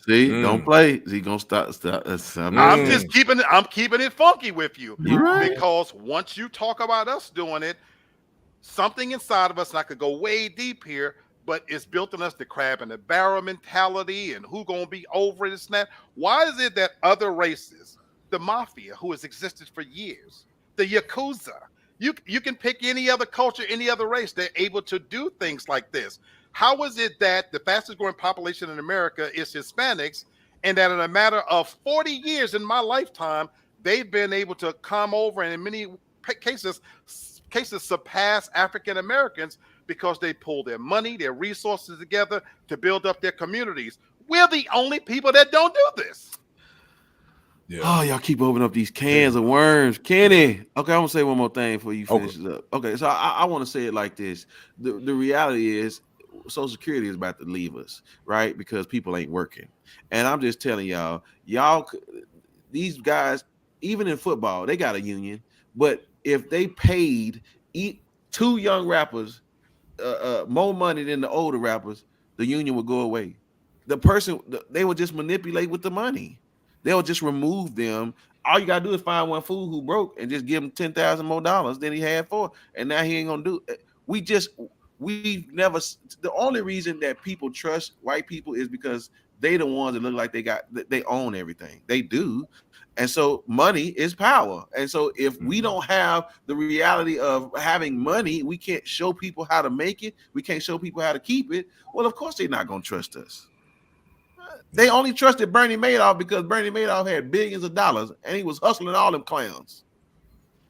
S2: See, don't play. He gonna stop.
S4: I'm just keeping it funky with you,
S2: right.
S4: Because once you talk about us doing it, something inside of us, and I could go way deep here, but it's built in us the crab in the barrel mentality, and who gonna be over this and that. Why is it that other races, the mafia, who has existed for years, the Yakuza, you can pick any other culture, any other race, they're able to do things like this? How is it that the fastest growing population in America is Hispanics, and that in a matter of 40 years in my lifetime, they've been able to come over and in many cases surpass African Americans because they pull their money, their resources together to build up their communities? We're the only people that don't do this.
S3: Yeah.
S2: Oh, y'all keep opening up these cans of worms. Kenny. Okay, I'm gonna say one more thing before you finish it up. Okay, so I want to say it like this. The reality is Social Security is about to leave us, right? Because people ain't working. And I'm just telling y'all, these guys, even in football, they got a union. But if they paid two young rappers more money than the older rappers, the union would go away. They would just manipulate with the money. They'll just remove them. All you gotta do is find one fool who broke and just give him $10,000 more than he had for, and now he ain't gonna do. We've never. The only reason that people trust white people is because they the ones that look like they own everything. They do. And so money is power. And so if we don't have the reality of having money, we can't show people how to make it. We can't show people how to keep it. Well, of course they're not gonna trust us. They only trusted Bernie Madoff because Bernie Madoff had billions of dollars and he was hustling all them clowns.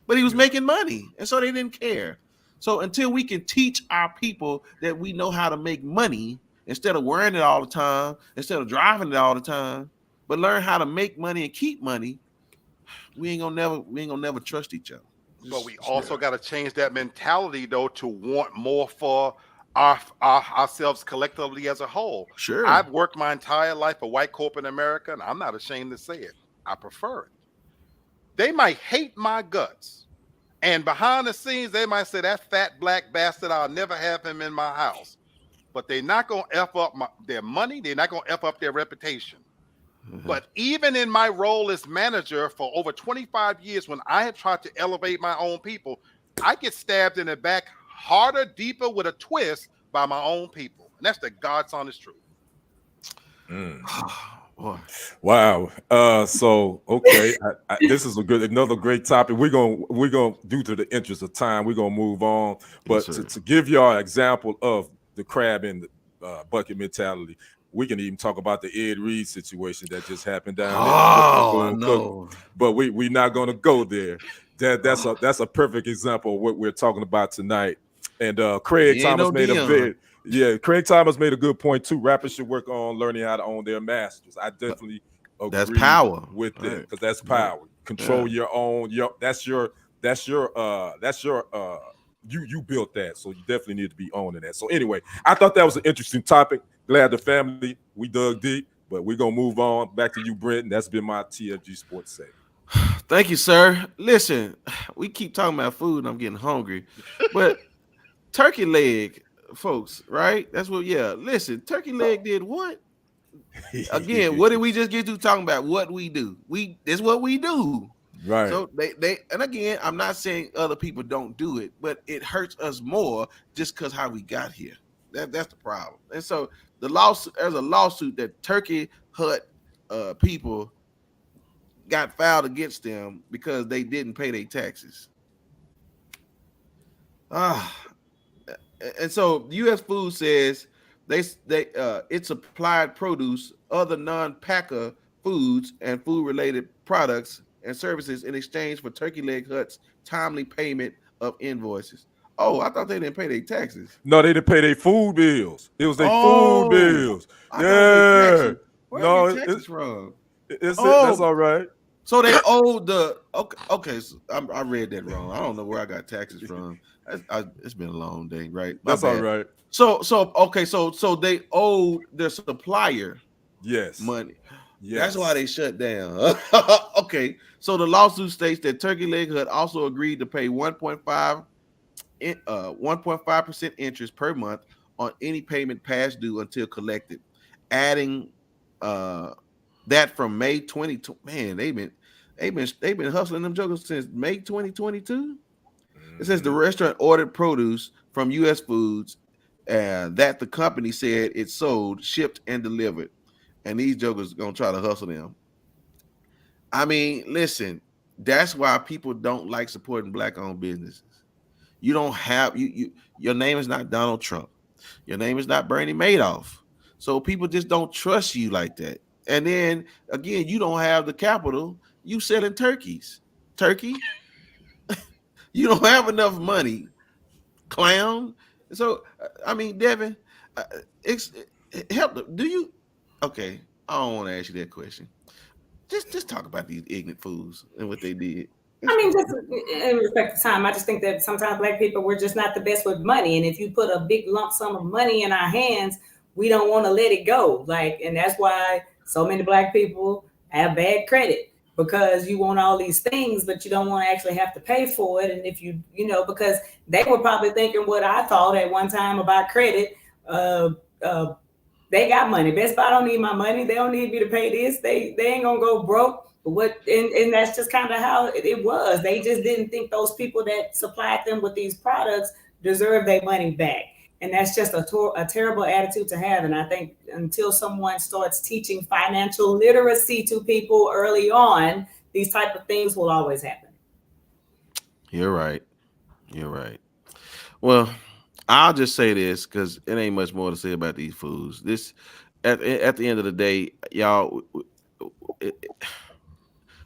S2: But he was making money, and so they didn't care. So until we can teach our people that we know how to make money instead of wearing it all the time, instead of driving it all the time, but learn how to make money and keep money, we ain't gonna never trust each other.
S4: But we also got to change that mentality, though, to want more for ourselves collectively as a whole.
S2: Sure.
S4: I've worked my entire life for white corporate America, and I'm not ashamed to say it. I prefer it. They might hate my guts, and behind the scenes, they might say, that fat black bastard, I'll never have him in my house. But they're not going to F up their money. They're not going to F up their reputation. But even in my role as manager for over 25 years, when I have tried to elevate my own people, I get stabbed in the back harder, deeper with a twist by my own people. And that's the God's honest truth.
S3: Wow. So okay, this is another great topic. We're gonna due to the interest of time, we're gonna move on. But
S2: Yes,
S3: to give y'all an example of the crab in the bucket mentality, we can even talk about the Ed Reed situation that just happened down there.
S2: No.
S3: But we're not gonna go there. That's a perfect example of what we're talking about tonight. And Craig Thomas made Craig Thomas made a good point too. Rappers should work on learning how to own their masters. I definitely agree.
S2: That's power
S3: with that, because that's power. Control your own. You built that, so you definitely need to be owning that. So anyway, I thought that was an interesting topic. Glad the family, we dug deep, but we're gonna move on back to you, Brenton. That's been my TFG Sports segment.
S2: Thank you, sir. Listen, we keep talking about food and I'm getting hungry, but turkey leg, folks, right? That's what, listen, turkey leg did what? Again, what did we just get to talking about? What we do. It's what we do.
S3: Right.
S2: So they and again, I'm not saying other people don't do it, but it hurts us more just because how we got here. That's the problem. And so there's a lawsuit that Turkey Hut people got filed against them because they didn't pay their taxes. And so U.S. Food says it supplied produce, other non-packer foods, and food-related products and services in exchange for Turkey Leg Hut's timely payment of invoices. Oh, I thought they didn't pay their taxes.
S3: No, they didn't pay their food bills. It was their food bills.
S2: Where are the taxes from?
S3: That's all right.
S2: So they owed the okay. So I read that wrong. I don't know where I got taxes from. It's been a long day, right?
S3: That's all right.
S2: So they owed their supplier money. Yes. That's why they shut down. Okay. So the lawsuit states that Turkey Leg Hut also agreed to pay 1.5% interest per month on any payment past due until collected, adding that from May 2020. Man, they've been hustling them jokers since May 2022. It says the restaurant ordered produce from U.S. Foods that the company said it sold, shipped, and delivered. And these jokers gonna try to hustle them. I mean, listen, that's why people don't like supporting black-owned businesses. You don't have your name is not Donald Trump. Your name is not Bernie Madoff. So people just don't trust you like that. And then again, you don't have the capital. You selling turkeys. Turkey. You don't have enough money, clown. So I mean, Devin, help. Do you? Okay, I don't want to ask you that question. Just talk about these ignorant fools and what they did.
S5: I mean, just in respect to time, I just think that sometimes Black people, we're just not the best with money. And if you put a big lump sum of money in our hands, we don't want to let it go. Like, and that's why so many Black people have bad credit, because you want all these things, but you don't want to actually have to pay for it. And if you know, because they were probably thinking what I thought at one time about credit. They got money. Best Buy don't need my money. They don't need me to pay this. They ain't gonna go broke. And that's just kind of how it was. They just didn't think those people that supplied them with these products deserve their money back. And that's just a terrible attitude to have. And I think until someone starts teaching financial literacy to people early on, these type of things will always happen.
S2: You're right. You're right. Well, I'll just say this because it ain't much more to say about these foods. This, at the end of the day, y'all,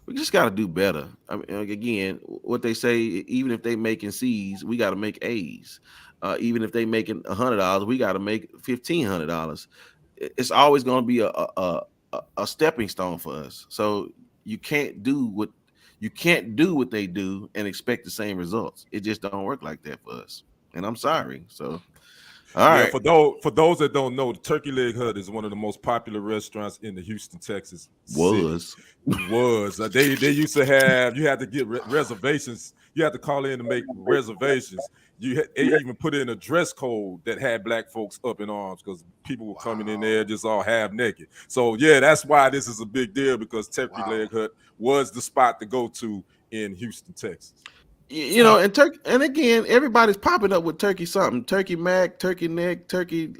S2: we just got to do better. I mean, again, what they say, even if they making C's, we got to make A's. Even if they making $100, we got to make $1,500. It's always going to be a stepping stone for us. So you can't do what they do and expect the same results. It just don't work like that for us. And I'm sorry. So, all right.
S3: For those that don't know, the Turkey Leg Hut is one of the most popular restaurants in the Houston, Texas
S2: Was.
S3: They used to have, you had to get reservations. You had to call in to make reservations. They even put in a dress code that had Black folks up in arms because people were coming in there just all half naked. So yeah, that's why this is a big deal, because Turkey Leg Hut was the spot to go to in Houston, Texas.
S2: You know, and turkey, and again, everybody's popping up with turkey something, turkey mac, turkey neck, turkey.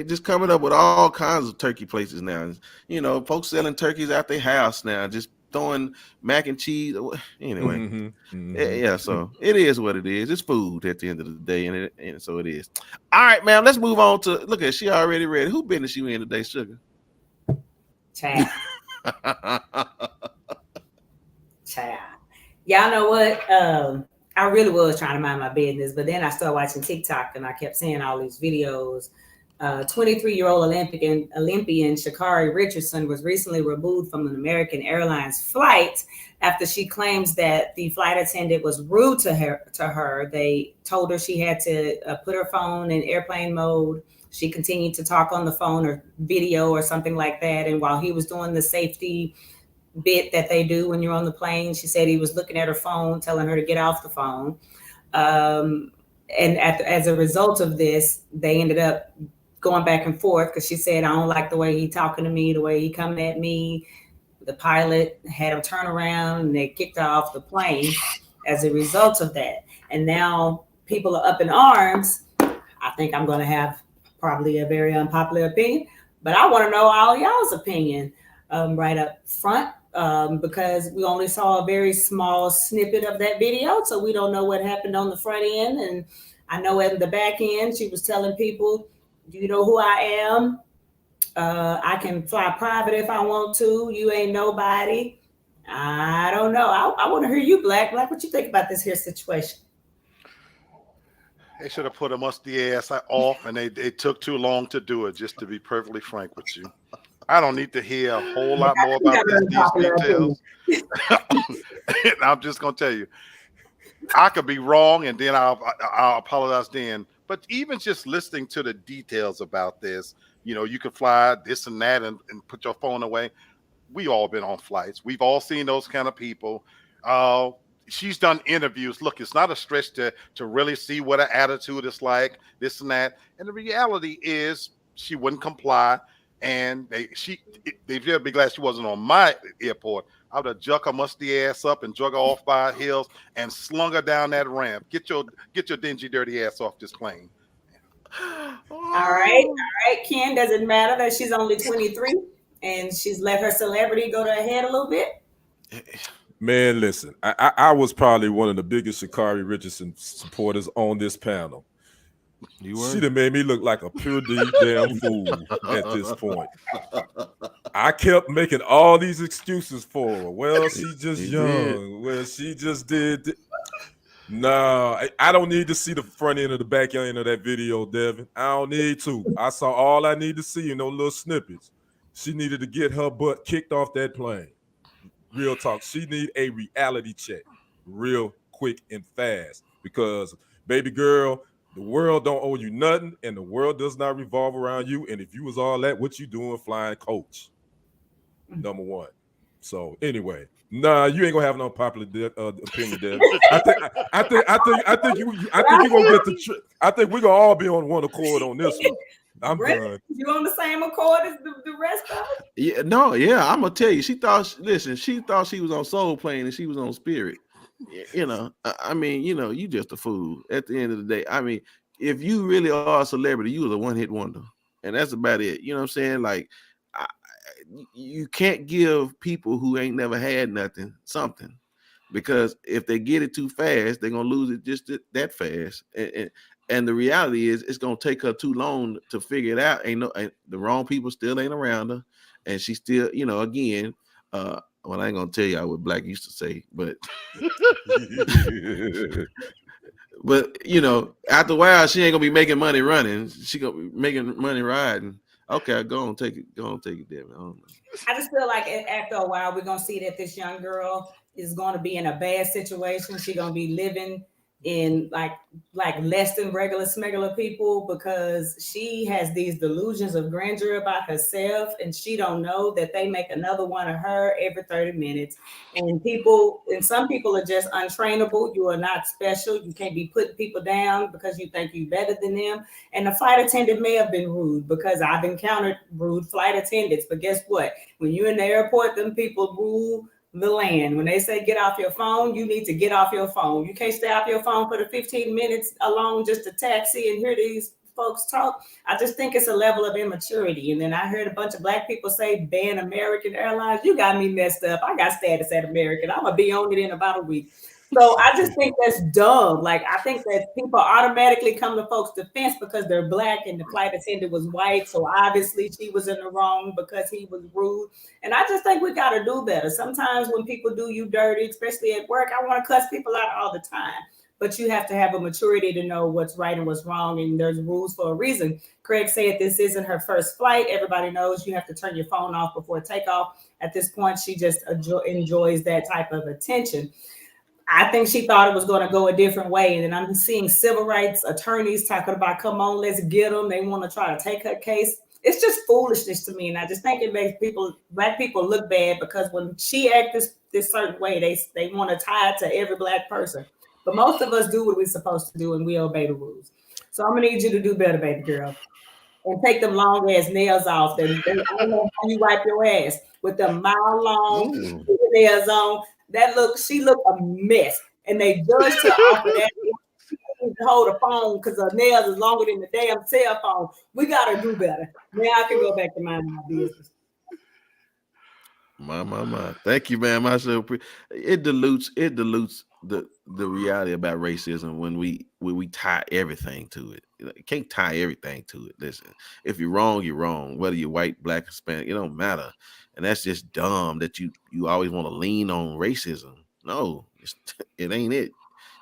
S2: Just coming up with all kinds of turkey places now. You know, folks selling turkeys at their house now, just throwing mac and cheese. Anyway, yeah. So it is what it is. It's food at the end of the day, and so it is. All right, man. Let's move on to look at. She already ready. Who business you in today, Sugar?
S5: Child. Y'all know what? I really was trying to mind my business, but then I started watching TikTok and I kept seeing all these videos. 23-year-old Olympian Sha'Carri Richardson was recently removed from an American Airlines flight after she claims that the flight attendant was rude to her. They told her she had to put her phone in airplane mode. She continued to talk on the phone or video or something like that. And while he was doing the safety bit that they do when you're on the plane, she said he was looking at her phone, telling her to get off the phone. And as a result of this, they ended up going back and forth because she said, I don't like the way he talking to me, the way he coming at me. The pilot had him turn around and they kicked her off the plane as a result of that. And now people are up in arms. I think I'm going to have probably a very unpopular opinion, but I want to know all y'all's opinion right up front. Because we only saw a very small snippet of that video, so we don't know what happened on the front end. And I know at the back end, she was telling people, do you know who I am? I can fly private if I want to. You ain't nobody. I don't know. I want to hear you, Black. What you think about this here situation?
S4: They should have put a musty ass off, and they took too long to do it, just to be perfectly frank with you. I don't need to hear a whole lot more about these details. I'm just going to tell you, I could be wrong, and then I'll apologize then. But even just listening to the details about this, you know, you could fly this and that and put your phone away. We all been on flights. We've all seen those kind of people. She's done interviews. Look, it's not a stretch to really see what her attitude is like, this and that. And the reality is she wouldn't comply. And they'd be glad she wasn't on my airport. I would have juck her musty ass up and drug her off by her heels and slung her down that ramp. Get your dingy, dirty ass off this plane.
S5: All right, Ken. Does it matter that she's only 23 and she's let her celebrity go to her head a little bit?
S3: Man, listen, I was probably one of the biggest Sha'Carri Richardson supporters on this panel. She done made me look like a pure damn fool at this point. I kept making all these excuses for her. Well, she's just young. Well, she just did. No, I don't need to see the front end or the back end of that video, Devin. I don't need to. I saw all I need to see in those little snippets. She needed to get her butt kicked off that plane. Real talk. She need a reality check real quick and fast because, baby girl, the world don't owe you nothing and the world does not revolve around you. And if you was all that, what you doing flying coach? Number one. So anyway, nah, you ain't gonna have no popular opinion there. I think you gonna get the trick. I think we're gonna all be on one accord on this one. I'm
S5: Brenton,
S3: done.
S5: you on the same accord as the rest of us?
S2: Yeah, no, yeah, I'm gonna tell you. She thought she was on Soul Plane and she was on Spirit. You know, I mean, you know, you just a fool at the end of the day. I mean, if you really are a celebrity, you was a one-hit wonder, and that's about it. You know what I'm saying? Like, you can't give people who ain't never had nothing something, because if they get it too fast, they're gonna lose it just that fast. And the reality is, it's gonna take her too long to figure it out. The wrong people still ain't around her, and she still, you know, again, well, I ain't gonna tell y'all what Black used to say, but but you know, after a while, she ain't gonna be making money running. She gonna be making money riding. Okay, go on, take it, Devin. I don't know.
S5: I just feel like after a while, we're gonna see that this young girl is going to be in a bad situation. She's gonna be living in like less than regular smuggler people, because she has these delusions of grandeur about herself, and she don't know that they make another one of her every 30 minutes. And some people are just untrainable. You are not special. You can't be putting people down because you think you're better than them. And the flight attendant may have been rude, because I've encountered rude flight attendants. But guess what? When you're in the airport, them people rule the land. When they say get off your phone, you need to get off your phone. You can't stay off your phone for the 15 minutes alone just to taxi and hear these folks talk. I just think it's a level of immaturity. And then I heard a bunch of Black people say ban American Airlines. You got me messed up. I got status at American. I'm gonna be on it in about a week. So I just think that's dumb. Like, I think that people automatically come to folks' defense because they're Black and the flight attendant was white. So obviously she was in the wrong because he was rude. And I just think we got to do better. Sometimes when people do you dirty, especially at work, I want to cuss people out all the time. But you have to have a maturity to know what's right and what's wrong. And there's rules for a reason. Craig said this isn't her first flight. Everybody knows you have to turn your phone off before takeoff. At this point, she just enjoys that type of attention. I think she thought it was going to go a different way. And then I'm seeing civil rights attorneys talking about, come on, let's get them. They want to try to take her case. It's just foolishness to me. And I just think it makes Black people look bad, because when she acts this certain way, they want to tie it to every Black person. But most of us do what we're supposed to do, and we obey the rules. So I'm going to need you to do better, baby girl. And take them long ass nails off. I don't know how you wipe your ass with them mile long nails on. She looked a mess, and they judged her off of that. She couldn't hold a phone because her nails is longer than the damn cell phone. We gotta do better. Now I can go back to my business.
S2: My. Thank you, man. It dilutes the reality about racism when we tie everything to it. You can't tie everything to it. Listen, if you're wrong, you're wrong. Whether you're white, Black, Hispanic, it don't matter. And that's just dumb that you always want to lean on racism. No, it ain't it.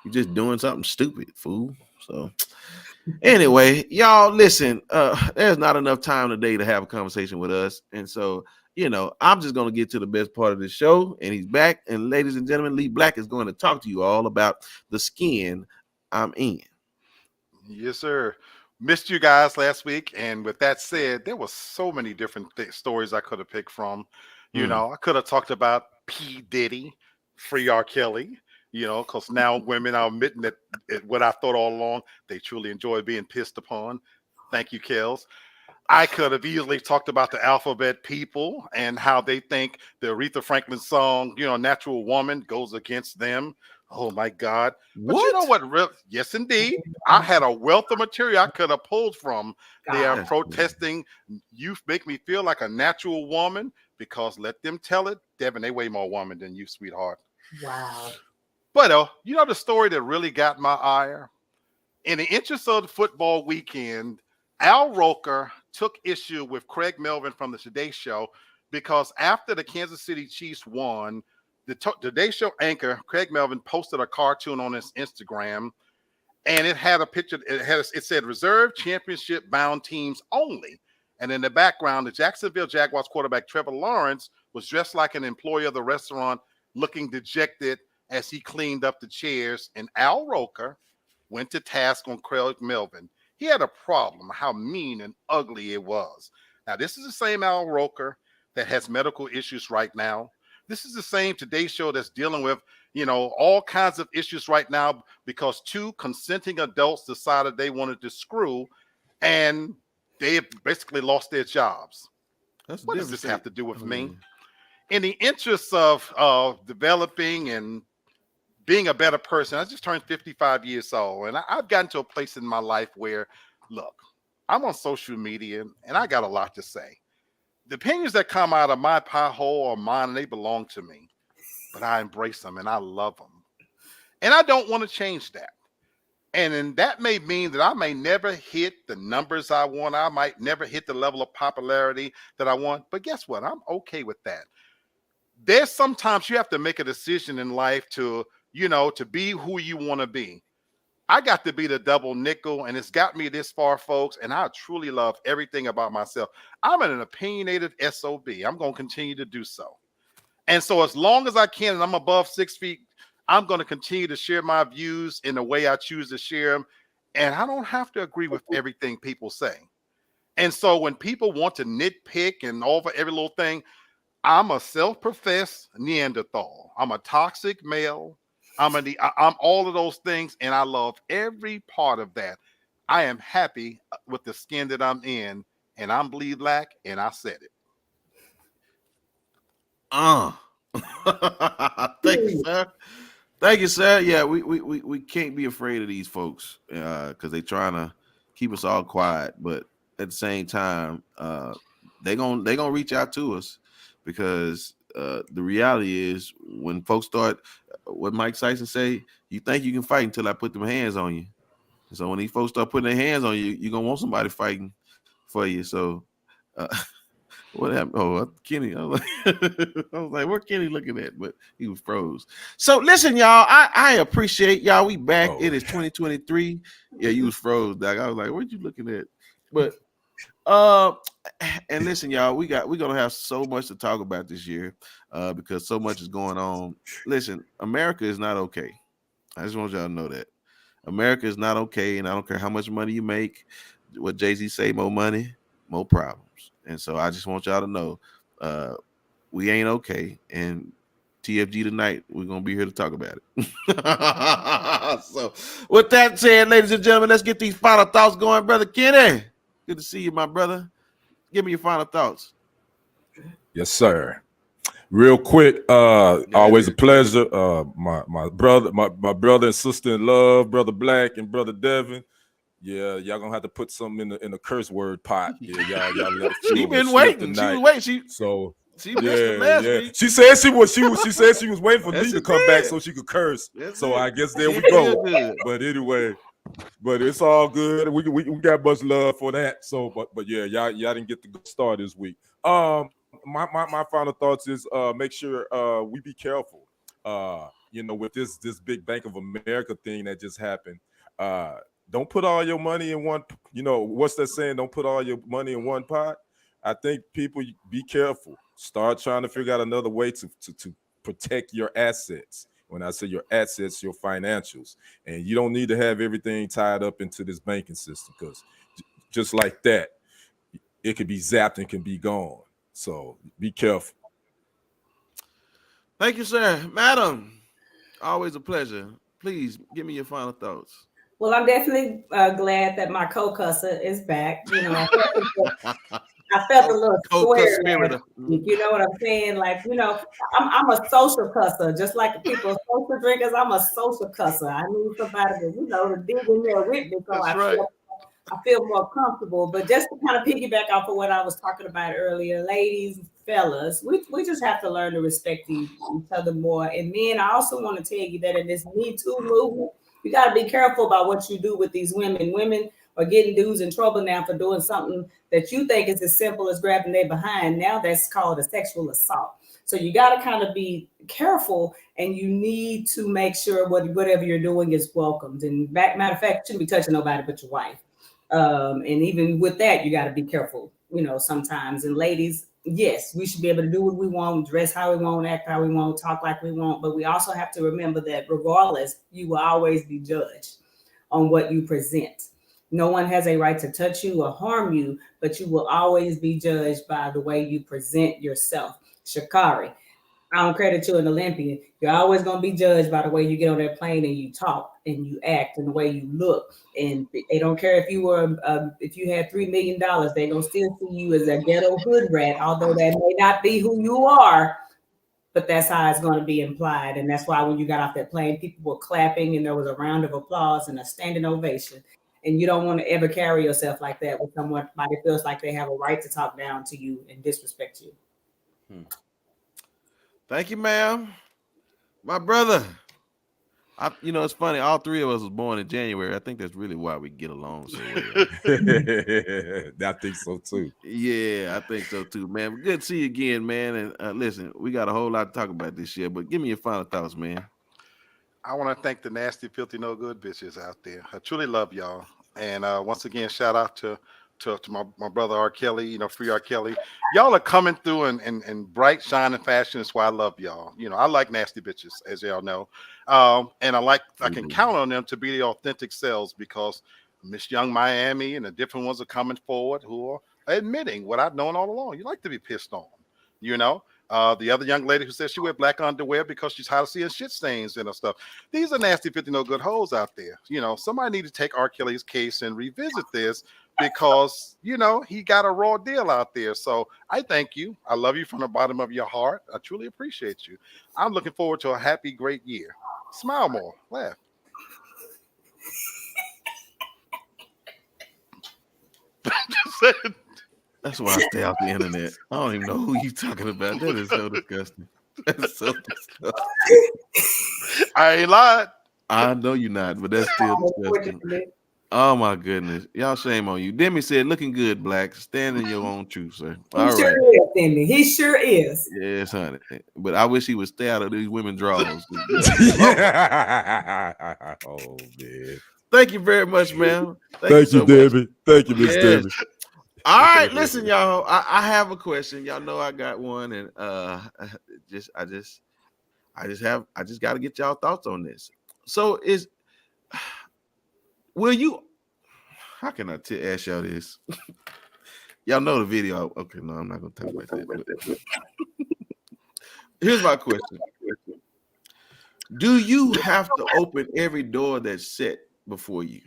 S2: You're just doing something stupid, fool. So anyway, y'all listen, there's not enough time today to have a conversation with us. And so, you know, I'm just going to get to the best part of the show, and he's back. And ladies and gentlemen, Lee Black is going to talk to you all about the skin I'm in.
S4: Yes, sir. Missed you guys last week. And with that said, there were so many different stories I could have picked from. You know, I could have talked about P. Diddy, Free R. Kelly, you know, because now women are admitting that what I thought all along, they truly enjoy being pissed upon. Thank you, Kels. I could have easily talked about the alphabet people and how they think the Aretha Franklin song, you know, Natural Woman, goes against them. Oh my God. But you know what? Yes, indeed. I had a wealth of material I could have pulled from. They are protesting. You make me feel like a natural woman, because let them tell it, Devin, they way more woman than you, sweetheart.
S5: Wow.
S4: But you know the story that really got my ire? In the interest of the football weekend, Al Roker took issue with Craig Melvin from the Today Show, because after the Kansas City Chiefs won, the Today Show anchor Craig Melvin posted a cartoon on his Instagram, and it had a picture. It said reserve championship bound teams only, and in the background, the Jacksonville Jaguars quarterback Trevor Lawrence was dressed like an employee of the restaurant, looking dejected as he cleaned up the chairs. And Al Roker went to task on Craig Melvin. He had a problem how mean and ugly it was. Now, this is the same Al Roker that has medical issues right now. This is the same Today Show that's dealing with, all kinds of issues right now because two consenting adults decided they wanted to screw, and they basically lost their jobs. What does this have to do with me? In the interests of developing and being a better person, I just turned 55 years old, and I've gotten to a place in my life where, look, I'm on social media, and I got a lot to say. The opinions that come out of my pie hole are mine, and they belong to me, but I embrace them, and I love them. And I don't want to change that. And that may mean that I may never hit the numbers I want. I might never hit the level of popularity that I want, but guess what? I'm okay with that. There's sometimes you have to make a decision in life to be who you want to be. I got to be the double nickel, and it's got me this far, folks, and I truly love everything about myself. I'm an opinionated SOB. I'm going to continue to do so. And so as long as I can, and I'm above 6 feet, I'm going to continue to share my views in the way I choose to share them, and I don't have to agree with everything people say. And so when people want to nitpick and over every little thing, I'm a self-professed Neanderthal. I'm a toxic male. I'm all of those things, and I love every part of that. I am happy with the skin that I'm in, and I'm bleed black, and I said it.
S2: Thank you, sir. Thank you, sir. Yeah, we can't be afraid of these folks because they're trying to keep us all quiet, but at the same time, they're gonna reach out to us because the reality is when folks start, what Mike Tyson say, you think you can fight until I put them hands on you. So when these folks start putting their hands on you, you're gonna want somebody fighting for you. So what happened? Oh, Kenny. I was like, where Kenny looking at? But he was froze. So listen, y'all, I appreciate y'all. We back. It is 2023. Yeah, you was froze, Doc. I was like, what you looking at? But and listen, y'all, we're gonna have so much to talk about this year because so much is going on. Listen, America is not okay. I just want y'all to know that America is not okay, and I don't care how much money you make. What Jay-Z say, more money, more problems. And so I just want y'all to know we ain't okay. And TFG tonight, we're gonna be here to talk about it. So with that said, ladies and gentlemen, let's get these final thoughts going, Brother Kenny. Good to see you, my brother. Give me your final thoughts.
S3: Yes, sir. Real quick, always a pleasure. My brother and sister in love, Brother Black and Brother Devin. Yeah, y'all gonna have to put something in the curse word pot. Yeah, y'all let
S2: she been waiting.
S3: Tonight.
S2: She was waiting. She missed it last week.
S3: She said she was waiting for me to come back so she could curse. So I guess there we go. But anyway. But it's all good. We got much love for that. So, but yeah, y'all didn't get the good start this week. My final thoughts is make sure we be careful. With this big Bank of America thing that just happened. Don't put all your money in one. What's that saying? Don't put all your money in one pot. I think people be careful. Start trying to figure out another way to protect your assets. When I say your assets, your financials, and you don't need to have everything tied up into this banking system because just like that, it could be zapped and can be gone. So be careful.
S2: Thank you, sir. Madam, always a pleasure. Please give me your final thoughts.
S5: Well, I'm definitely glad that my co-cusser is back. I felt a little square. You know what I'm saying? Like, I'm a social cusser, just like the people social drinkers. I'm a social cusser. I need somebody to dig in there with me, so I feel more comfortable. But just to kind of piggyback off of what I was talking about earlier, ladies, fellas, we just have to learn to respect each other more. And men, I also want to tell you that in this Me Too movement, you got to be careful about what you do with these women. Women are getting dudes in trouble now for doing something that you think is as simple as grabbing their behind. Now that's called a sexual assault. So you got to kind of be careful, and you need to make sure whatever you're doing is welcomed. And matter of fact, you shouldn't be touching nobody but your wife. And even with that, you got to be careful, sometimes. And ladies, yes, we should be able to do what we want, dress how we want, act how we want, talk like we want. But we also have to remember that regardless, you will always be judged on what you present. No one has a right to touch you or harm you, but you will always be judged by the way you present yourself. Sha'Carri, I don't credit you an Olympian. You're always going to be judged by the way you get on that plane and you talk and you act and the way you look. And they don't care if you were, if you had $3 million, they gonna still see you as a ghetto hood rat, although that may not be who you are. But that's how it's going to be implied, and that's why when you got off that plane, people were clapping and there was a round of applause and a standing ovation. And you don't want to ever carry yourself like that with someone somebody feels like they have a right to talk down to you and disrespect you.
S2: Thank you, ma'am. My brother. It's funny. All three of us was born in January. I think that's really why we get along so well.
S3: I think so too.
S2: Yeah, I think so too, man. Good to see you again, man. And listen, we got a whole lot to talk about this year, but give me your final thoughts, man.
S4: I want to thank the nasty, filthy, no good bitches out there. I truly love y'all. And once again, shout out to my brother R. Kelly, free R. Kelly. Y'all are coming through in bright, shining fashion. That's why I love y'all. I like nasty bitches, as y'all know. And I can count on them to be the authentic selves, because Miss Young Miami and the different ones are coming forward who are admitting what I've known all along. You like to be pissed on, the other young lady who said she wear black underwear because she's tired of seeing shit stains and stuff. These are nasty, 50 no good hoes out there. Somebody need to take R. Kelly's case and revisit this, because he got a raw deal out there. So I thank you. I love you from the bottom of your heart. I truly appreciate you. I'm looking forward to a happy, great year. Smile more, laugh.
S2: That's why I stay off the internet. I don't even know who you talking about. That is so disgusting. That's so disgusting.
S4: I ain't lied.
S2: I know you're not, but that's still disgusting. Oh my goodness. Y'all, shame on you. Demi said, looking good, Black. Stand in your own truth, sir.
S5: All right. Sure is, Demi. He sure is.
S2: Yes, honey. But I wish he would stay out of these women draws.
S3: Oh, man.
S2: Thank you very much, ma'am.
S3: Thank you, Debbie. Thank you, Miss Debbie.
S2: All right, listen, y'all. I have a question. Y'all know I got one, and I just got to get y'all thoughts on this. So will you? How can I ask y'all this? Y'all know the video. Okay, no, I'm not gonna talk about that. Here's my question: do you have to open every door that's set before you?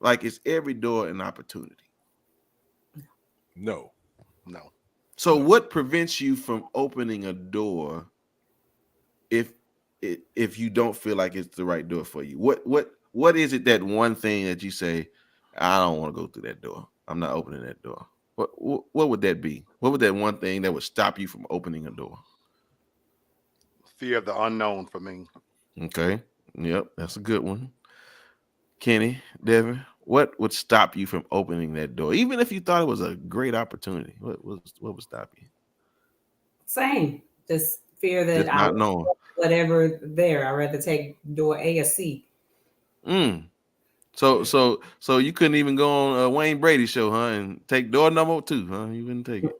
S2: Like, is every door an opportunity?
S3: No.
S2: So what prevents you from opening a door if you don't feel like it's the right door for you? What is it, that one thing that you say, I don't want to go through that door, I'm not opening that door? What would that be? What would that one thing that would stop you from opening a door?
S4: Fear of the unknown for me.
S2: Okay. Yep, that's a good one. Kenny, Devin, what would stop you from opening that door, even if you thought it was a great opportunity? What would stop you?
S5: Same. Just fear that
S2: I don't know
S5: whatever there. I'd rather take door A or C.
S2: So you couldn't even go on a Wayne Brady show, huh? And take door number 2, huh? You wouldn't take it.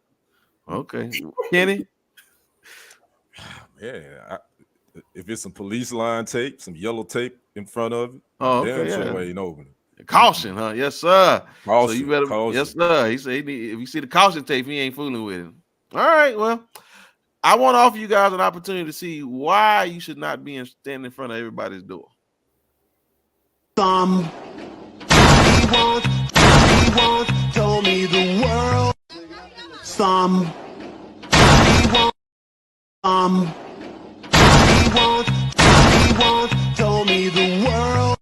S2: Okay, Kenny.
S3: Yeah, if it's some police line tape, some yellow tape in front of it,
S2: okay,
S3: sure ain't opening.
S2: Caution, huh? Yes, sir.
S3: Caution,
S2: so you better,
S3: caution.
S2: Yes, sir. He said if you see the caution tape, he ain't fooling with it. All right, well, I want to offer you guys an opportunity to see why you should not be standing in front of everybody's door.
S6: Somebody once told me the world. Somebody once told me the world.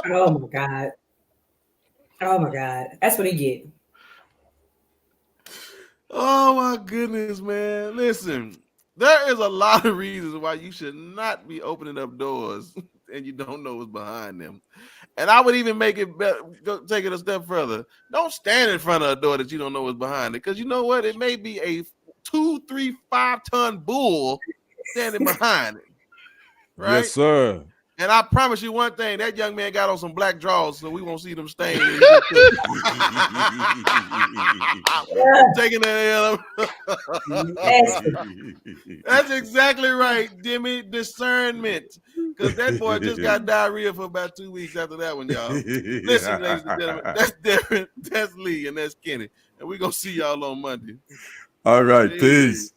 S5: Oh my God. Oh my God. That's what he get.
S2: Oh my goodness, man. Listen, there is a lot of reasons why you should not be opening up doors and you don't know what's behind them. And I would even make it better, take it a step further. Don't stand in front of a door that you don't know what's behind it, because you know what? It may be a 2, 3, 5 ton bull standing behind it. Right?
S3: Yes, sir.
S2: And I promise you one thing: that young man got on some black drawers, so we won't see them stains. Taking that L. That's exactly right, Demi. Discernment, because that boy just got diarrhea for about 2 weeks after that one, y'all. Listen, ladies and gentlemen, that's Darren, that's Lee, and that's Kenny, and we're gonna see y'all on Monday.
S3: All right, peace.